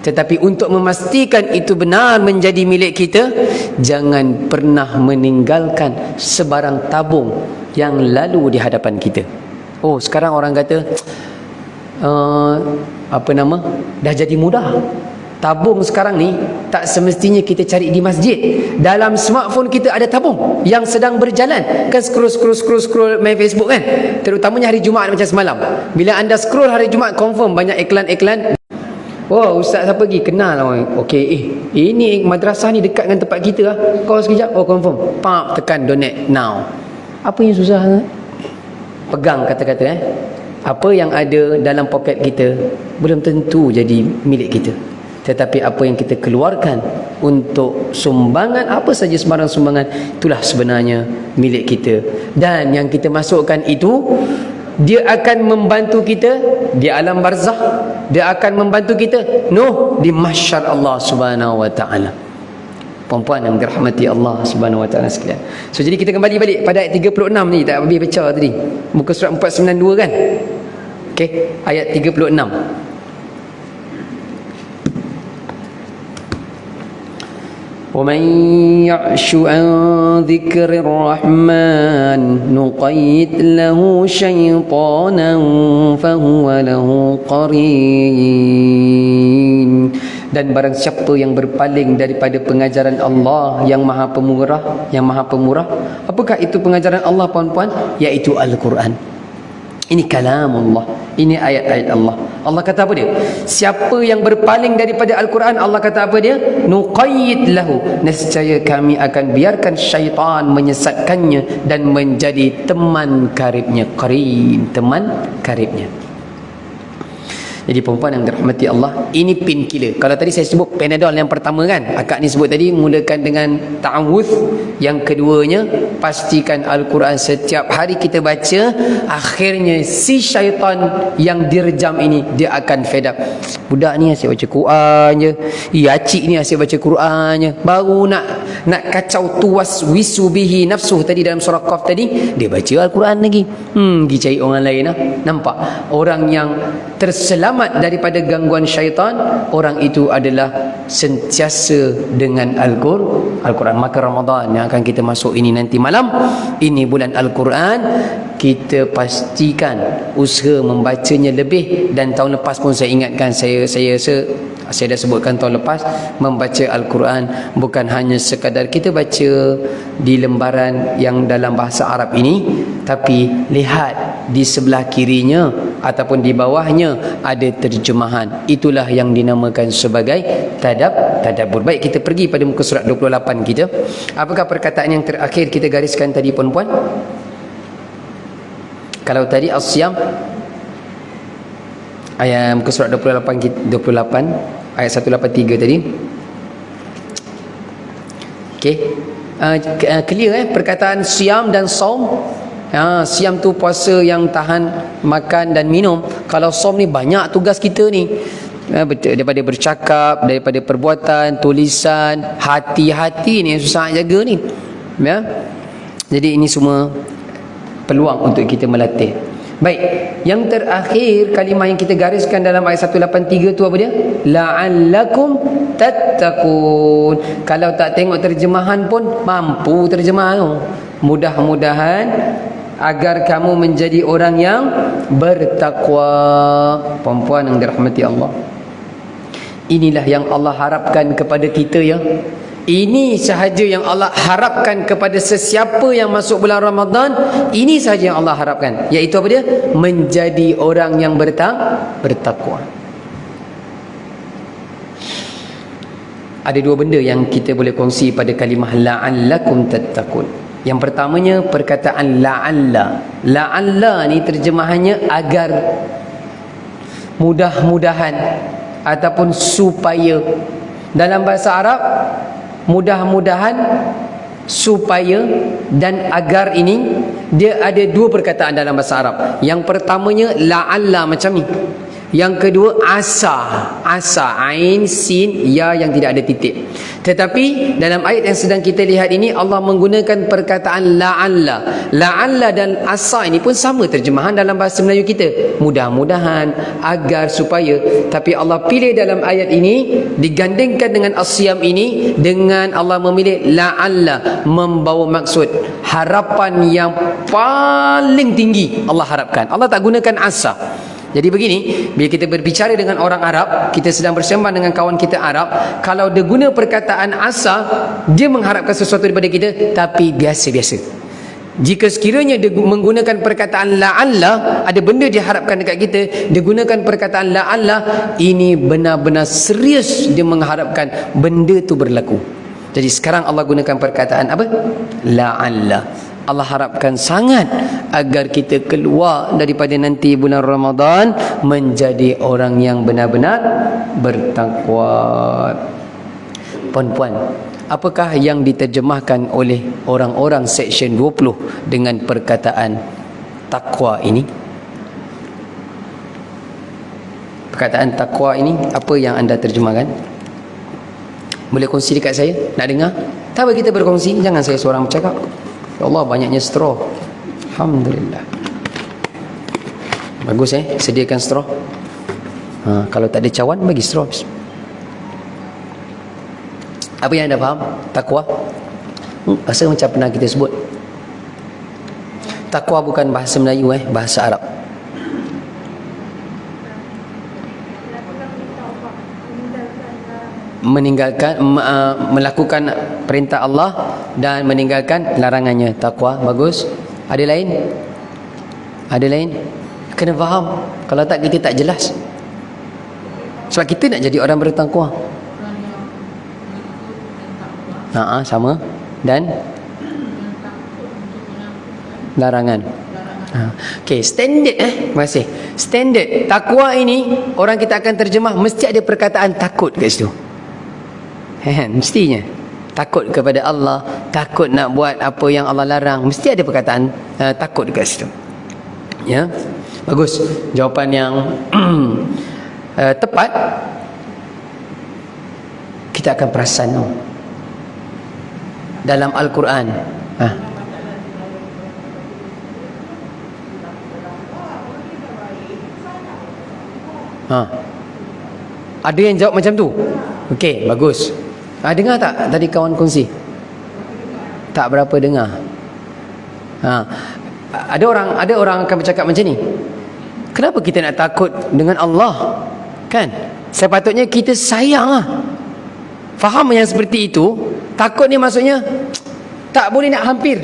Tetapi untuk memastikan itu benar menjadi milik kita, jangan pernah meninggalkan sebarang tabung yang lalu di hadapan kita. Oh, sekarang orang kata dah jadi mudah. Tabung sekarang ni tak semestinya kita cari di masjid. Dalam smartphone kita ada tabung yang sedang berjalan. Kan scroll main Facebook kan? Terutamanya hari Jumaat macam semalam. Bila anda scroll hari Jumaat, confirm banyak iklan-iklan. Oh, ustaz siapa pergi? Kenal lah. Okey, ini madrasah ni dekat dengan tempat kita lah. Call sekejap, oh confirm. Pap, tekan donate now. Apa yang susah sangat? Pegang kata-kata apa yang ada dalam poket kita belum tentu jadi milik kita. Tetapi apa yang kita keluarkan untuk sumbangan, apa saja sembarang sumbangan, itulah sebenarnya milik kita. Dan yang kita masukkan itu, dia akan membantu kita di alam barzakh, dia akan membantu kita di mahsyar Allah Subhanahu wa taala. Perempuan yang dirahmati Allah Subhanahu wa taala sekalian. So jadi kita kembali balik pada ayat 36 ni, tak habis baca tadi. Muka surat 492 kan? Okey, ayat 36. وَمَنْ يَعْشُ عَنْ ذِكْرِ الرَّحْمَنِ نُقَيِّضْ لَهُ شَيْطَانًا فَهُوَ لَهُ قَرِينٌ. Dan barang siapa yang berpaling daripada pengajaran Allah yang Maha Pemurah, apakah itu pengajaran Allah puan-puan? Iaitu Al-Quran. Ini kalam Allah, ini ayat-ayat Allah. Allah kata apa dia? Siapa yang berpaling daripada Al-Quran, Allah kata apa dia? Nuqayyid lahu, nescaya kami akan biarkan syaitan menyesatkannya dan menjadi teman karibnya. Qarin, teman karibnya. Jadi perempuan yang dirahmati Allah, ini pin killer. Kalau tadi saya sebut Panadol yang pertama kan, akak ni sebut tadi mulakan dengan ta'awudz. Yang keduanya, pastikan Al-Quran setiap hari kita baca. Akhirnya si syaitan yang dirjam ini, dia akan fed up. Budak ni asyik baca Quran je, acik ni asyik baca Quran je, baru nak kacau tuwas wisu bihi nafsuh tadi dalam surah Qaf tadi, dia baca Al-Quran lagi. Pergi cari orang lain lah. Nampak? Orang yang terselamat daripada gangguan syaitan, orang itu adalah sentiasa dengan Al-Quran. Maka Ramadan yang akan kita masuk ini nanti malam, ini bulan Al-Quran, kita pastikan usaha membacanya lebih. Dan tahun lepas pun saya ingatkan, saya dah sebutkan tahun lepas, membaca Al-Quran bukan hanya sekadar kita baca di lembaran yang dalam bahasa Arab ini, tapi lihat di sebelah kirinya ataupun di bawahnya ada terjemahan. Itulah yang dinamakan sebagai tadabbur. Baik, kita pergi pada muka surat 28 kita. Apakah perkataan yang terakhir kita gariskan tadi, puan-puan? Kalau tadi as-siyam, ayat muka surat 28 ayat 183 tadi. Okey. Clear perkataan siam dan saum. Siam tu puasa yang tahan makan dan minum. Kalau saum ni banyak tugas kita ni. Daripada bercakap, daripada perbuatan, tulisan, hati ni susah jaga ni. Ya. Jadi ini semua peluang untuk kita melatih. Baik, yang terakhir kalimah yang kita gariskan dalam ayat 183 tu apa dia? La'allakum tattaqun. Kalau tak tengok terjemahan pun mampu terjemahan tu. Mudah-mudahan agar kamu menjadi orang yang bertakwa. Perempuan yang dirahmati Allah, inilah yang Allah harapkan kepada kita ya. Ini sahaja yang Allah harapkan kepada sesiapa yang masuk bulan Ramadan. Ini sahaja yang Allah harapkan, iaitu apa dia? Menjadi orang yang bertakwa. Ada dua benda yang kita boleh kongsi pada kalimah la'allakum tattaqun. Yang pertamanya perkataan la'alla. La'alla ni terjemahannya agar, mudah-mudahan ataupun supaya. Dalam bahasa Arab, mudah-mudahan, supaya dan agar ini dia ada dua perkataan dalam bahasa Arab. Yang pertamanya la'alla macam ni. Yang kedua asa, ain, sin, ya yang tidak ada titik. Tetapi dalam ayat yang sedang kita lihat ini, Allah menggunakan perkataan la'alla. La'alla dan asa ini pun sama terjemahan dalam bahasa Melayu kita. Mudah-mudahan, agar, supaya. Tapi Allah pilih dalam ayat ini, digandingkan dengan as-siyam ini, dengan Allah memilih la'alla, membawa maksud harapan yang paling tinggi Allah harapkan. Allah tak gunakan asa. Jadi begini, bila kita berbicara dengan orang Arab, kita sedang bersembang dengan kawan kita Arab, kalau dia guna perkataan asa, dia mengharapkan sesuatu daripada kita, tapi biasa-biasa. Jika sekiranya dia menggunakan perkataan la'alla, ada benda dia harapkan dekat kita, dia gunakan perkataan la'alla, ini benar-benar serius dia mengharapkan benda tu berlaku. Jadi sekarang Allah gunakan perkataan apa? La'alla. Allah harapkan sangat agar kita keluar daripada nanti bulan Ramadan menjadi orang yang benar-benar bertakwa. Puan-puan, apakah yang diterjemahkan oleh orang-orang seksyen 20 dengan perkataan takwa ini? Perkataan takwa ini, apa yang anda terjemahkan? Boleh kongsi dekat saya? Nak dengar? Tak apa kita berkongsi, jangan saya seorang bercakap. Ya Allah, banyaknya straw. Alhamdulillah. Bagus sediakan straw. Kalau tak ada cawan, bagi straw. Apa yang anda faham? Takwa. Rasa macam pernah kita sebut. Takwa bukan bahasa Melayu, bahasa Arab. Melakukan perintah Allah dan meninggalkan larangannya. Takwa. Bagus. Ada lain? Ada lain? Kena faham. Kalau tak, kita tak jelas. Sebab kita nak jadi orang bertakwa. Sama. Dan larangan. Okey, standard terima kasih. Standard takwa ini orang kita akan terjemah mesti ada perkataan takut kat situ. Mestinya takut kepada Allah, takut nak buat apa yang Allah larang, mesti ada perkataan takut dekat situ. Ya. Bagus. Jawapan yang tepat kita akan perasan dalam Al-Quran. Ada yang jawab macam tu? Okey, bagus. Dengar tak tadi kawan kongsi? Tak berapa dengar. Ada orang akan bercakap macam ni. Kenapa kita nak takut dengan Allah? Kan? Sepatutnya kita sayang faham yang seperti itu. Takut ni maksudnya tak boleh nak hampir,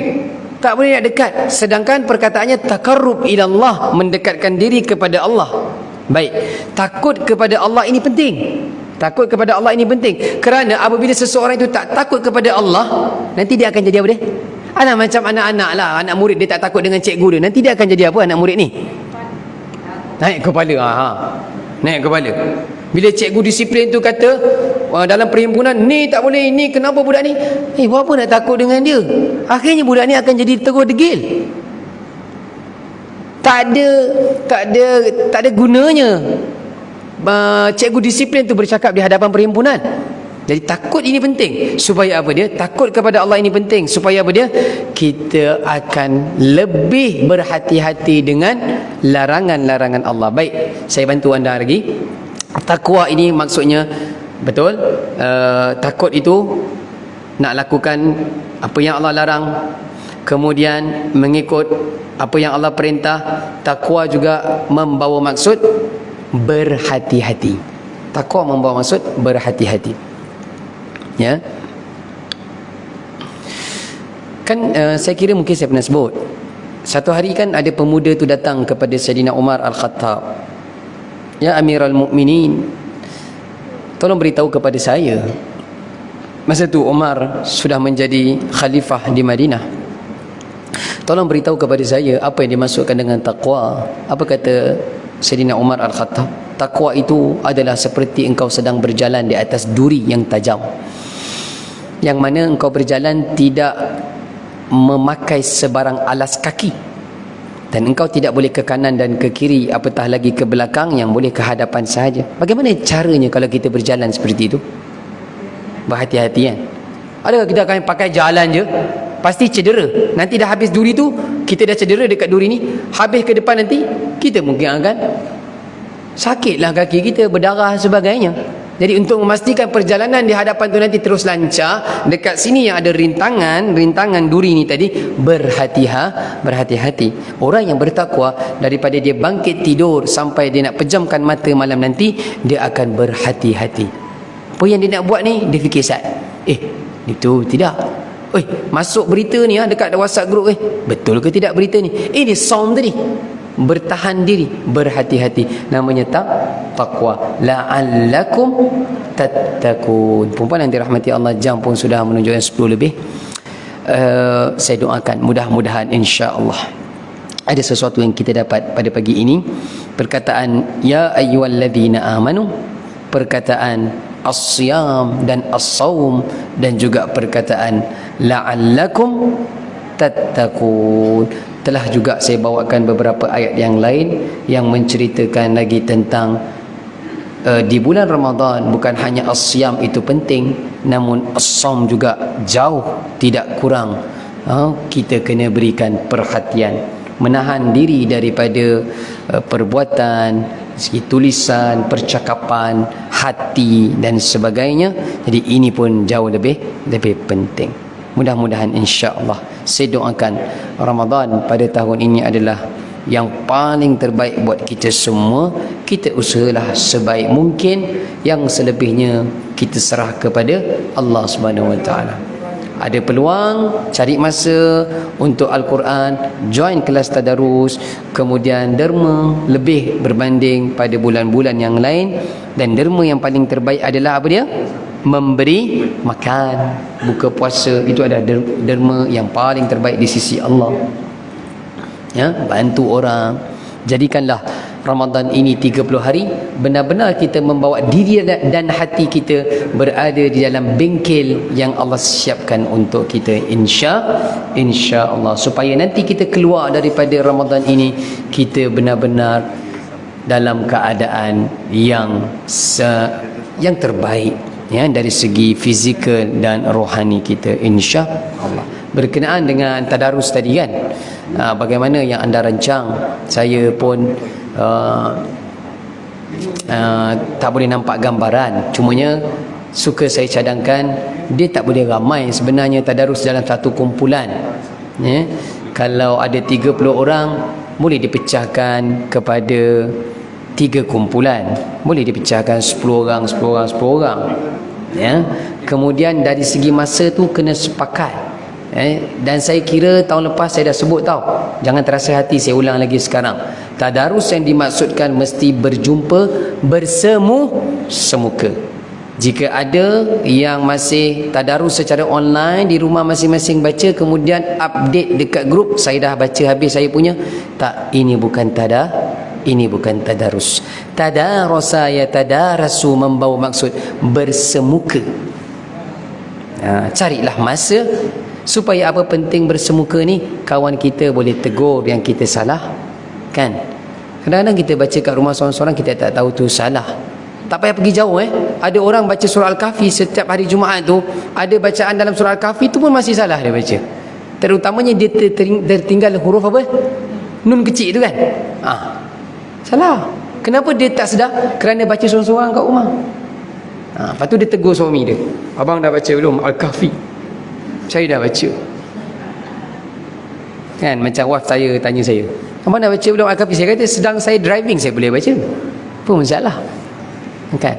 tak boleh nak dekat. Sedangkan perkataannya takarrub ila Allah, mendekatkan diri kepada Allah. Baik, takut kepada Allah ini penting. Takut kepada Allah ini penting. Kerana apabila seseorang itu tak takut kepada Allah, nanti dia akan jadi apa dia? Macam anak-anak lah, anak murid dia tak takut dengan cikgu dia, nanti dia akan jadi apa anak murid ni? Naik kepala. Naik kepala. Bila cikgu disiplin tu kata dalam perhimpunan, ni tak boleh, ni kenapa budak ni? Buat apa nak takut dengan dia? Akhirnya budak ni akan jadi terus degil. Tak ada gunanya cikgu disiplin tu bercakap di hadapan perhimpunan. Jadi takut ini penting. Supaya apa dia? Takut kepada Allah ini penting. Supaya apa dia? Kita akan lebih berhati-hati dengan larangan-larangan Allah. Baik, saya bantu anda lagi. Takwa ini maksudnya betul, takut itu nak lakukan apa yang Allah larang, kemudian mengikut apa yang Allah perintah. Takwa juga membawa maksud berhati-hati. Takwa membawa maksud berhati-hati. Ya. Kan saya kira mungkin saya pernah sebut. Satu hari kan ada pemuda tu datang kepada Sayyidina Umar Al-Khattab. Ya Amirul Mukminin, tolong beritahu kepada saya. Masa tu Umar sudah menjadi khalifah di Madinah. Tolong beritahu kepada saya apa yang dimaksudkan dengan takwa. Apa kata Sayyidina Umar Al-Khattab? Takwa itu adalah seperti engkau sedang berjalan di atas duri yang tajam, yang mana engkau berjalan tidak memakai sebarang alas kaki, dan engkau tidak boleh ke kanan dan ke kiri, apatah lagi ke belakang, yang boleh ke hadapan sahaja. Bagaimana caranya kalau kita berjalan seperti itu? Berhati-hati kan? Adakah kita akan pakai jalan je? Pasti cedera. Nanti dah habis duri tu, kita dah cedera dekat duri ni, habis ke depan nanti kita mungkin akan sakitlah kaki kita, berdarah sebagainya. Jadi untuk memastikan perjalanan di hadapan tu nanti terus lancar, dekat sini yang ada rintangan duri ni tadi, berhati-hati. Orang yang bertakwa, daripada dia bangkit tidur sampai dia nak pejamkan mata malam nanti, dia akan berhati-hati. Apa yang dia nak buat ni, dia fikir sat. Itu tidak. Masuk berita ni dekat WhatsApp group, betul ke tidak berita ni? Ini sound tadi. Bertahan diri, berhati-hati. Namanya takwa. La'allakum tattaqun. Perempuan yang dirahmati Allah, jam pun sudah menunjukkan 10 lebih. Saya doakan mudah-mudahan insya-Allah ada sesuatu yang kita dapat pada pagi ini. Perkataan ya ayyuhalladzina amanu, perkataan as-siyam dan as-saum, dan juga perkataan la'allakum tattaqun. Telah juga saya bawakan beberapa ayat yang lain yang menceritakan lagi tentang di bulan Ramadan bukan hanya as-siyam itu penting, namun as-saum juga jauh tidak kurang. Kita kena berikan perhatian, menahan diri daripada perbuatan, segi tulisan, percakapan, hati dan sebagainya. Jadi ini pun jauh lebih penting. Mudah-mudahan insya-Allah, saya doakan Ramadan pada tahun ini adalah yang paling terbaik buat kita semua. Kita usahalah sebaik mungkin, yang selebihnya kita serah kepada Allah Subhanahu Wa Taala. Ada peluang, cari masa untuk Al-Quran, join kelas tadarus, kemudian derma lebih berbanding pada bulan-bulan yang lain. Dan derma yang paling terbaik adalah apa dia? Memberi makan, buka puasa. Itu adalah derma yang paling terbaik di sisi Allah. Ya, bantu orang. Jadikanlah Ramadan ini 30 hari benar-benar kita membawa diri dan hati kita berada di dalam bengkel yang Allah siapkan untuk kita, insya-Allah, supaya nanti kita keluar daripada Ramadan ini kita benar-benar dalam keadaan yang terbaik, ya, dari segi fizikal dan rohani kita, insya-Allah. Berkenaan dengan tadarus tadi kan, bagaimana yang anda rancang, saya pun tak boleh nampak gambaran, cumanya suka saya cadangkan dia tak boleh ramai sebenarnya tadarus dalam satu kumpulan, ya. Kalau ada 30 orang boleh dipecahkan kepada 3 kumpulan, boleh dipecahkan 10 orang, 10 orang, 10 orang, ya. Kemudian dari segi masa tu kena sepakat. Dan saya kira tahun lepas saya dah sebut tau, jangan terasa hati saya ulang lagi sekarang. Tadarus yang dimaksudkan mesti berjumpa bersemuka. Jika ada yang masih tadarus secara online di rumah masing-masing baca, kemudian update dekat grup, saya dah baca habis saya punya, tak, ini bukan tadarus. Tadarasa yatadarasu membawa maksud bersemuka. Carilah masa supaya apa penting bersemuka ni, kawan kita boleh tegur yang kita salah, kan? Kadang-kadang kita baca kat rumah seorang-seorang kita tak tahu tu salah, tak payah pergi jauh. Ada orang baca surah Al-Kahfi setiap hari Jumaat tu, ada bacaan dalam surah Al-Kahfi tu pun masih salah dia baca, terutamanya dia tertinggal huruf apa, nun kecil tu kan, salah. Kenapa dia tak sedar? Kerana baca seorang-seorang kat rumah. Lepas tu dia tegur suami dia, abang dah baca belum Al-Kahfi? Saya dah baca. Kan, macam wife saya tanya saya, abang dah baca belum Al-Kahfi? Saya kata sedang saya driving, saya boleh baca, pun salah, kan?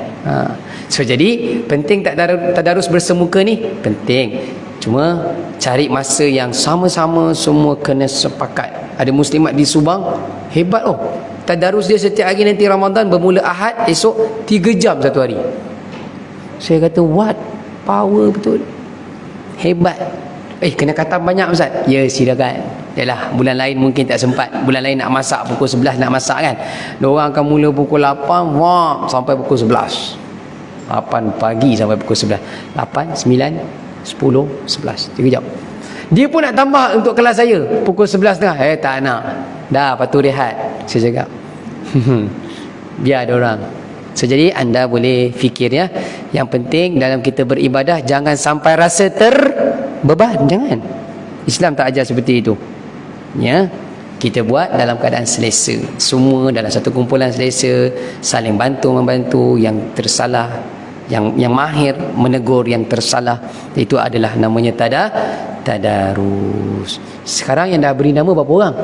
So jadi penting tadarus bersemuka ni penting, cuma cari masa yang sama-sama, semua kena sepakat. Ada muslimat di Subang hebat, tadarus dia setiap hari nanti Ramadan bermula Ahad, esok 3 jam satu hari. Saya kata what power betul, hebat. Kena khatam banyak Ustaz. Ya, silakan. Yalah, bulan lain mungkin tak sempat. Bulan lain nak masak pukul 11 nak masak kan. Diorang akan mula pukul 8 sampai pukul 11. 8 pagi sampai pukul 11. 8, 9, 10, 11. 3 jam. Dia pun nak tambah untuk kelas saya pukul 11.30. Tak nak. Dah, lepas tu rehat. Saya cakap biar diorang. So, jadi anda boleh fikir, ya, yang penting dalam kita beribadah jangan sampai rasa terbeban. Jangan. Islam tak ajar seperti itu, ya. Kita buat dalam keadaan selesa, semua dalam satu kumpulan selesa, saling bantu-membantu. Yang tersalah, yang mahir menegur yang tersalah. Itu adalah namanya tadarus. Sekarang yang dah beri nama berapa orang?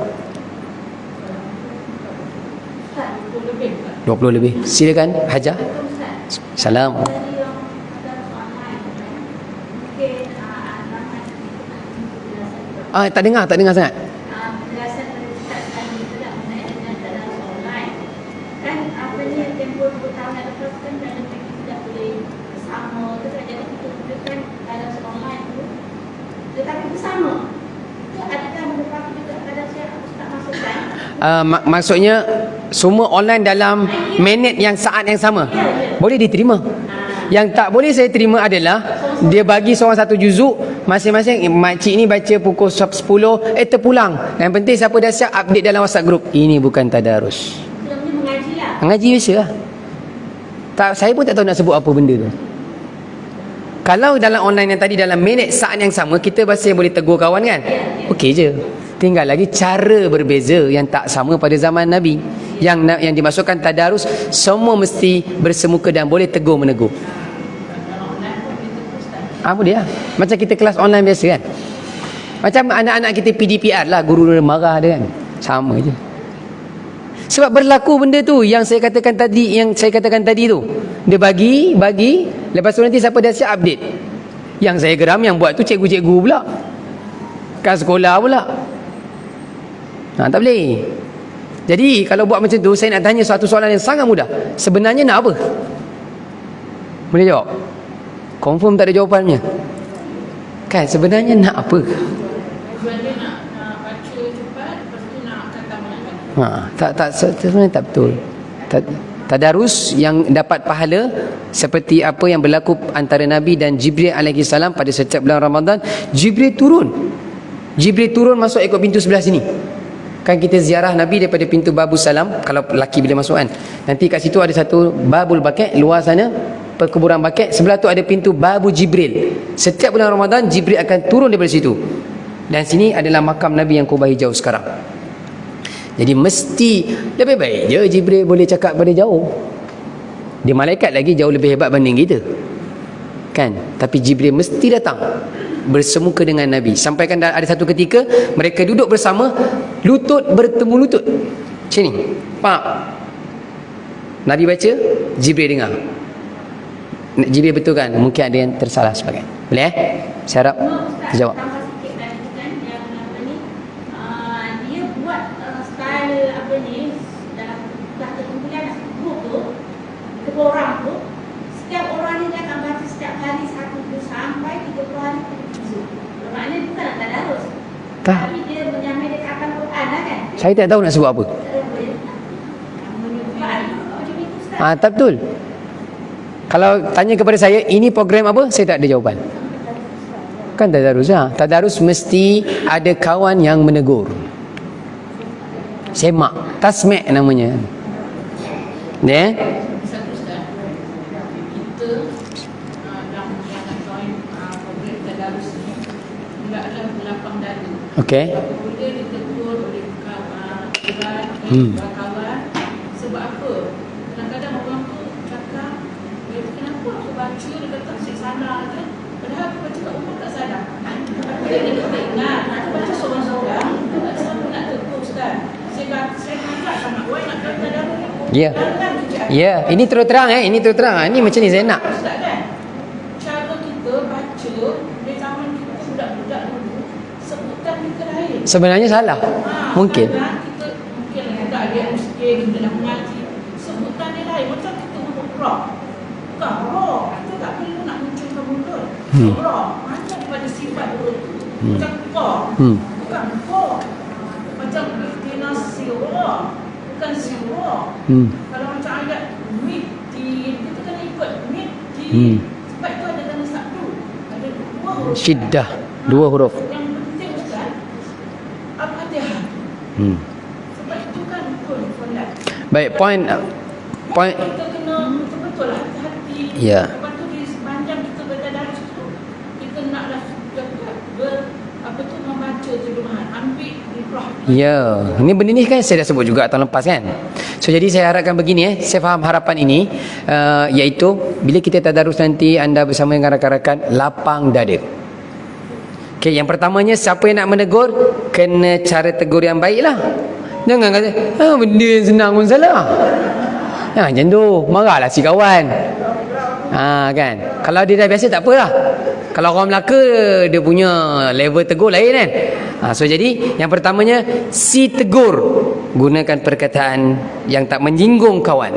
20 lebih. Silakan Hajah. Salam. Tak dengar sangat. Maksudnya semua online dalam minit yang saat yang sama, boleh diterima. Yang tak boleh saya terima adalah dia bagi seorang satu juzuk, masing-masing makcik ni baca pukul 10, terpulang. Yang penting siapa dah siap update dalam WhatsApp group. Ini bukan tadarus. Mengaji biasa lah. Saya pun tak tahu nak sebut apa benda tu. Kalau dalam online yang tadi dalam minit saat yang sama, kita masih boleh tegur kawan kan, okey je. Tinggal lagi cara berbeza yang tak sama pada zaman Nabi. Yang dimasukkan tadarus, semua mesti bersemuka dan boleh tegur menegur. Boleh lah. Macam kita kelas online biasa kan. Macam anak-anak kita PDPR lah, guru marah dia kan. Sama je. Sebab berlaku benda tu yang saya katakan tadi tu. Dia bagi, lepas tu nanti siapa dah siap update. Yang saya geram yang buat tu cikgu-cikgu pula. Kat sekolah pula. Tak boleh. Jadi kalau buat macam tu, saya nak tanya satu soalan yang sangat mudah. Sebenarnya nak apa? Boleh jawab? Confirm tak ada jawapannya. Kan sebenarnya nak apa? Tujuan dia nak baca cepat, lepas tu nak Sebenarnya tak betul. Tadarus yang dapat pahala seperti apa yang berlaku antara Nabi dan Jibril alaihi salam pada setiap bulan Ramadan. Jibril turun masuk ikut pintu sebelah sini. Kan kita ziarah Nabi daripada pintu Babus Salam, kalau lelaki bila masuk kan. Nanti kat situ ada satu Babul Baqi', luar sana perkuburan Baqi', sebelah tu ada pintu Babu Jibril. Setiap bulan Ramadan Jibril akan turun daripada situ. Dan sini adalah makam Nabi yang kubah hijau sekarang. Jadi mesti lebih baik je Jibril boleh cakap pada jauh. Dia malaikat lagi jauh lebih hebat banding kita. Kan? Tapi Jibril mesti datang bersemuka dengan Nabi. Sampaikan ada satu ketika mereka duduk bersama, lutut bertemu lutut. Macam ni. Pak. Nabi baca, Jibril dengar. Jibril betul kan? Mungkin ada yang tersalah sebagainya. Boleh Saya harap terjawab. Orang tu, setiap orang ni dia akan baca setiap hari 1 sampai 30 hari. Maknanya bukan nak tadarus. Tapi dia menyampaikan Quran lah kan. Saya tak tahu nak sebut apa. Tak betul. Kalau tanya kepada saya, ini program apa? Saya tak ada jawapan. Kan tadarus lah. Tadarus mesti ada kawan yang menegur. Semak. Tasmi' namanya. Ya? Okey. Kemudian ditegur oleh kawan, sebab apa? Kadang-kadang orang tu cakap, kenapa aku baca, dia kata asyik salah je. Padahal aku baca kat rumah tak salah. Dia kata ingat, aku baca seorang-seorang, tak siapa nak tegur Ustaz. Saya agak sangat buat nak kata darah. Ya, ini terus terang ini terus terang. Ini macam ni saya nak. Ustaz kan? Cara kita baca dari zaman kita budak-budak dulu, sebutan kita lain. Sebenarnya salah. Mungkin. Kita mungkin tak ada miskin, kita dah mengaji. Sebutan dia lain. Macam kita huruf roh. Bukan roh. Kita tak perlu nak munculkan mulut. Roh. Mana daripada sifat huruf tu. Macam ko. Bukan ko. Macam ikhtinas sirah. Bukan sirah. Kalau macam ayat mitin, kita kena ikut mitin. Sebab itu ada tanda sabdu. Ada 2 huruf. Syiddah. 2 huruf. Yang penting Ustaz, Al-Fatihah. Sebab itu kan rukun solat. Baik, point Kita kena betul-betul hati-hati. Ya. Lepas tu di sepanjang kita bertadarus tu, kita naklah membaca terjemahan, ambil ibrah. Ya, ini benda ni kan saya dah sebut juga tahun lepas kan. So jadi saya harapkan begini saya faham harapan ini, iaitu bila kita tadarus nanti anda bersama dengan rakan-rakan, lapang dada. Okay, yang pertamanya siapa yang nak menegur, kena cara tegur yang baik lah. Jangan kata benda yang senang pun salah. Macam tu, marahlah si kawan. Kan. Kalau dia dah biasa tak apalah. Kalau orang Melaka dia punya level tegur lain kan. So jadi yang pertamanya si tegur, gunakan perkataan yang tak menyinggung kawan.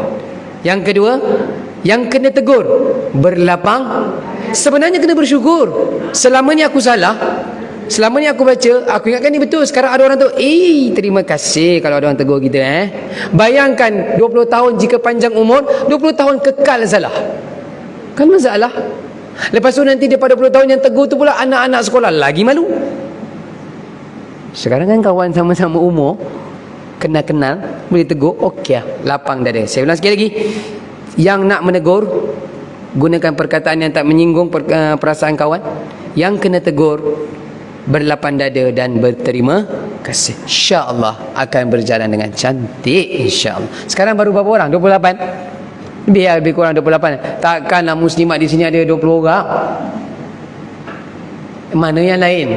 Yang kedua, yang kena tegur berlapang, sebenarnya kena bersyukur. Selama ni aku salah, selama ni aku baca, aku ingatkan ni betul. Sekarang ada orang tu, terima kasih kalau ada orang tegur kita. Bayangkan 20 tahun jika panjang umur, 20 tahun kekal salah. Kan masalah. Lepas tu nanti daripada 20 tahun yang tegur tu pula anak-anak sekolah lagi malu. Sekarang kan kawan sama-sama umur, kenal-kenal, boleh tegur, okey lah, lapang dada. Saya ulang sekali lagi. Yang nak menegur, gunakan perkataan yang tak menyinggung perasaan kawan. Yang kena tegur, berlapang dada dan berterima kasih. InsyaAllah akan berjalan dengan cantik, insyaAllah. Sekarang baru berapa orang? 28? Lebih kurang 28. Takkanlah muslimat di sini ada 20 orang. Mana yang lain?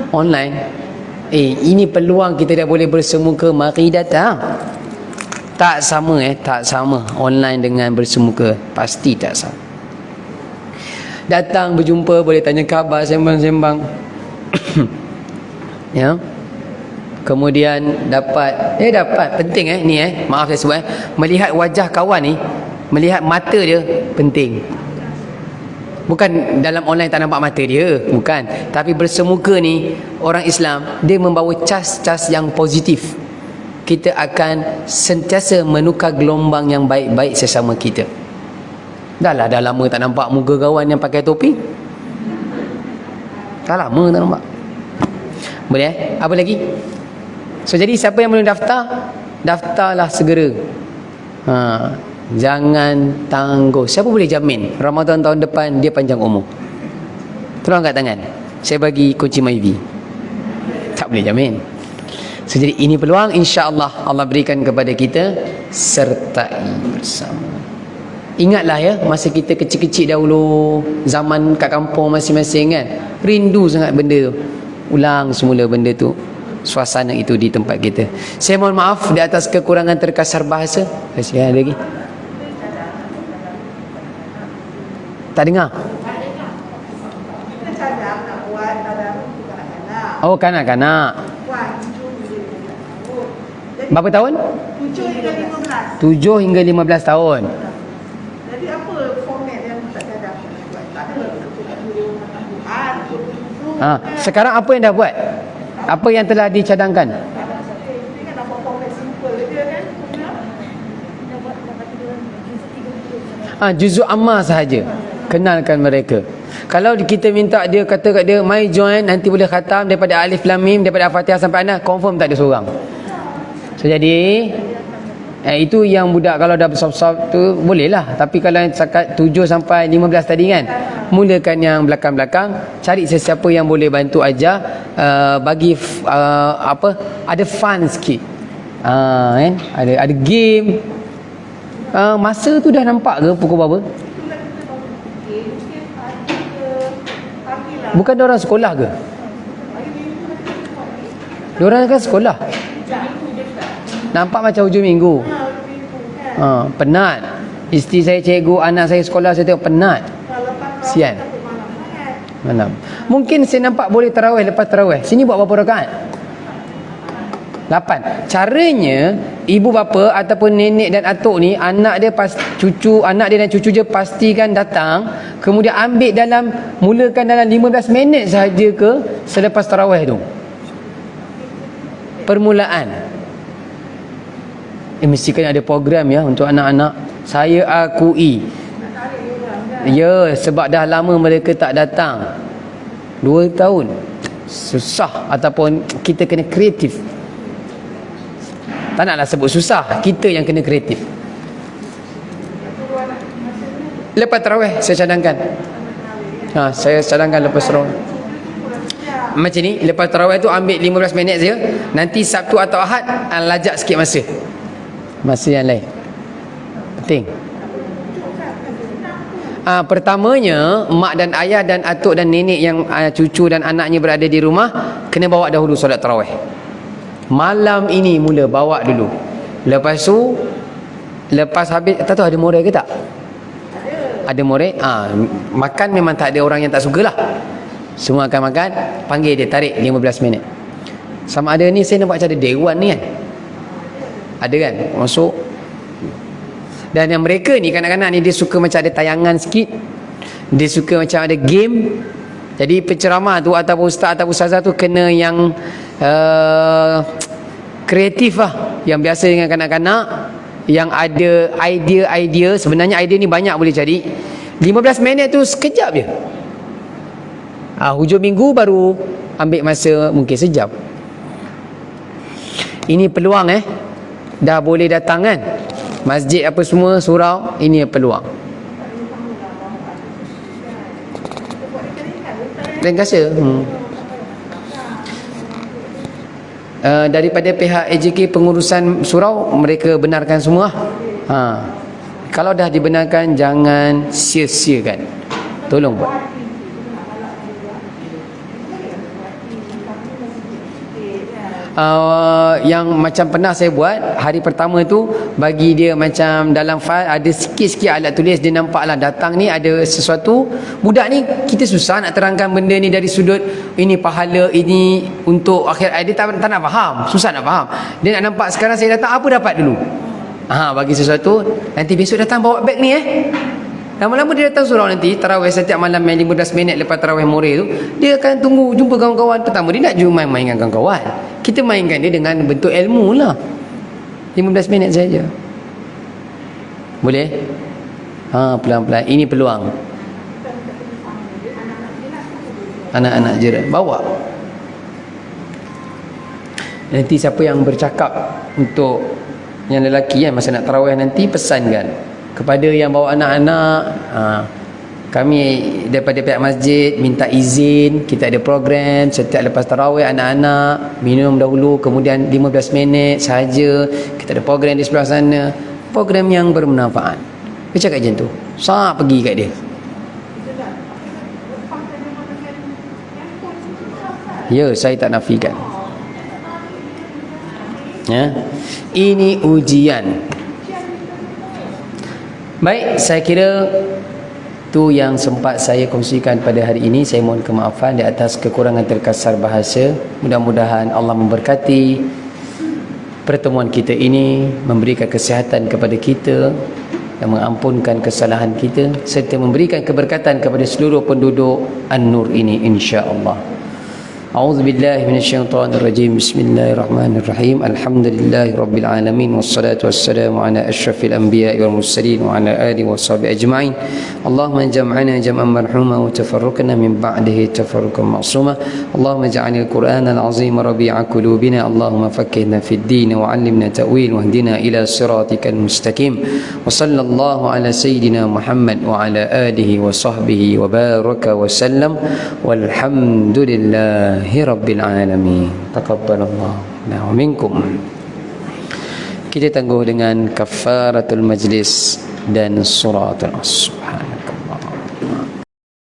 Online. Ini peluang kita dah boleh bersemuka. Mari datang. Tak sama tak sama online dengan bersemuka. Pasti tak sama. Datang berjumpa, boleh tanya khabar, sembang-sembang. Ya. Kemudian dapat penting ni maaf saya sebut melihat wajah kawan ni, melihat mata dia penting. Bukan dalam online tak nampak mata dia, bukan. Tapi bersemuka ni orang Islam dia membawa cas-cas yang positif. Kita akan sentiasa menukar gelombang yang baik-baik sesama kita. Dah lama tak nampak muka kawan yang pakai topi. Dah lama tak nampak. Boleh Apa lagi? So jadi siapa yang belum daftar, daftarlah segera. Jangan tangguh. Siapa boleh jamin Ramadan tahun depan dia panjang umur? Tolong angkat tangan. Saya bagi kunci Myvi. Tak boleh jamin. So jadi ini peluang, insya-Allah Allah berikan kepada kita, sertai bersama. Ingatlah ya, masa kita kecil-kecil dahulu, zaman kat kampung masing-masing kan, rindu sangat benda tu. Ulang semula benda tu, suasana itu di tempat kita. Saya mohon maaf di atas kekurangan terkasar bahasa. Ada lagi? Tak dengar? Kita cadang nak buat tadarus untuk kanak-kanak. Oh, kanak-kanak. Puan 7 hingga 15 tahun. Jadi Berapa tahun? 7 hingga 15. 7 hingga 15 tahun. Jadi apa format yang tak cadang nak buat? Tak ada untuk Quran, Sekarang apa yang dah buat? Apa yang telah dicadangkan? Ini kan apa format simple je kan? Juzuk amma sahaja. Kenalkan mereka. Kalau kita minta dia, kata kat dia, mai join, nanti boleh khatam daripada Alif Lam Mim, daripada Al-Fatihah sampai Anas, confirm tak ada seorang. So jadi itu yang budak kalau dah besar-besar tu boleh lah. Tapi kalau yang sekat 7 sampai 15 tadi kan, mulakan yang belakang-belakang, cari sesiapa yang boleh bantu ajar, bagi ada fun sikit. Kan? Ada game. Masa tu dah nampak ke pukul berapa? Bukan diorang sekolah ke? Diorang kan sekolah. Nampak macam hujung minggu. Penat. Isteri saya cikgu, anak saya sekolah, saya tengok penat. Sian. Malam. Mungkin saya nampak boleh tarawih lepas tarawih. Sini buat berapa rakaat? 8. Caranya ibu bapa ataupun nenek dan atuk ni, anak dia anak dia dan cucu dia pastikan datang, kemudian ambil mulakan dalam 15 minit sahaja ke selepas tarawih tu. Permulaan. Mesti kena ada program ya untuk anak-anak. Saya akui. Ya, sebab dah lama mereka tak datang. 2 tahun. Susah, ataupun kita kena kreatif. Tak naklah sebut susah, kita yang kena kreatif. Lepas tarawih saya cadangkan. Saya cadangkan lepas tarawih. Macam ni, lepas tarawih tu ambil 15 minit saja. Nanti Sabtu atau Ahad lajak sikit masa yang lain. Penting. Pertamanya, mak dan ayah dan atuk dan nenek yang cucu dan anaknya berada di rumah kena bawa dahulu solat tarawih. Malam ini mula bawa dulu. Lepas tu, lepas habis, tak tahu ada murid ke tak? Ada murid. Makan memang tak ada orang yang tak suka lah. Semua akan makan. Panggil dia, tarik 15 minit. Sama ada ni, saya nampak macam ada dewan ni kan. Ada kan? Masuk. Dan yang mereka ni, kanak-kanak ni, dia suka macam ada tayangan sikit. Dia suka macam ada game. Jadi penceramah tu ataupun ustaz ataupun ustazah tu kena yang kreatif lah. Yang biasa dengan kanak-kanak, yang ada idea. Sebenarnya idea ni banyak boleh cari. 15 minit tu sekejap je. Hujung minggu baru ambil masa mungkin sejam. Ini peluang dah boleh datang kan, masjid apa semua, surau. Ini peluang. Lain kasa. Daripada pihak AJK pengurusan surau, mereka benarkan semua. Kalau dah dibenarkan, jangan sia-siakan. Tolong buat. Yang macam pernah saya buat hari pertama tu, bagi dia macam dalam file ada sikit-sikit alat tulis. Dia nampaklah datang ni ada sesuatu. Budak ni kita susah nak terangkan benda ni dari sudut ini pahala, ini untuk akhirat. Dia tak nak faham, susah nak faham. Dia nak nampak sekarang saya datang, apa dapat dulu. Bagi sesuatu, nanti besok datang bawa beg ni Lama-lama dia datang surau nanti, tarawih setiap malam yang 15 minit lepas tarawih Moreh tu, dia akan tunggu jumpa kawan-kawan. Pertama dia nak jumpa main dengan kawan-kawan. Kita mainkan dia dengan bentuk ilmu lah. 15 minit saja. Boleh? Pelan-pelan. Ini peluang. Anak-anak je bawa. Nanti siapa yang bercakap untuk yang lelaki masa nak tarawih nanti, pesankan kepada yang bawa anak-anak, kami daripada pihak masjid minta izin, kita ada program setiap lepas tarawih anak-anak minum dahulu, kemudian 15 minit sahaja kita ada program di sebelah sana, program yang bermanfaat. Dia cakap macam tu, pergi kat dia. Ya, saya tak nafikan. Ya, ini ujian. Baik, saya kira tu yang sempat saya kongsikan pada hari ini. Saya mohon kemaafan di atas kekurangan terkasar bahasa. Mudah-mudahan Allah memberkati pertemuan kita ini, memberikan kesihatan kepada kita dan mengampunkan kesalahan kita, serta memberikan keberkatan kepada seluruh penduduk An-Nur ini, insya-Allah. A'udzu billahi minasyaitonir rajim. Bismillahirrahmanirrahim. Alhamdulillahi rabbil alamin wassalatu wassalamu ala asyrafil anbiya'i wal mursalin wa ala alihi washabihi ajma'in. Allahumma jam'ana jam'an marhuma wa tafarraqna min ba'dihi tafarruqan ma'suma. Allahumma ij'alil Qur'anal 'azima rabi'a qulubina. Allahumma faqqihna fid din wa 'allimna ta'wil wahdina ila siratikal mustaqim. Wa sallallahu ala sayyidina Muhammad wa ala alihi wa sahbihi wa baraka wa sallam. Walhamdulillah Rabbil alamin. Taqabbalallah wa minkum. Kita tangguh dengan kafaratul majlis dan suratul as. Subhanallah.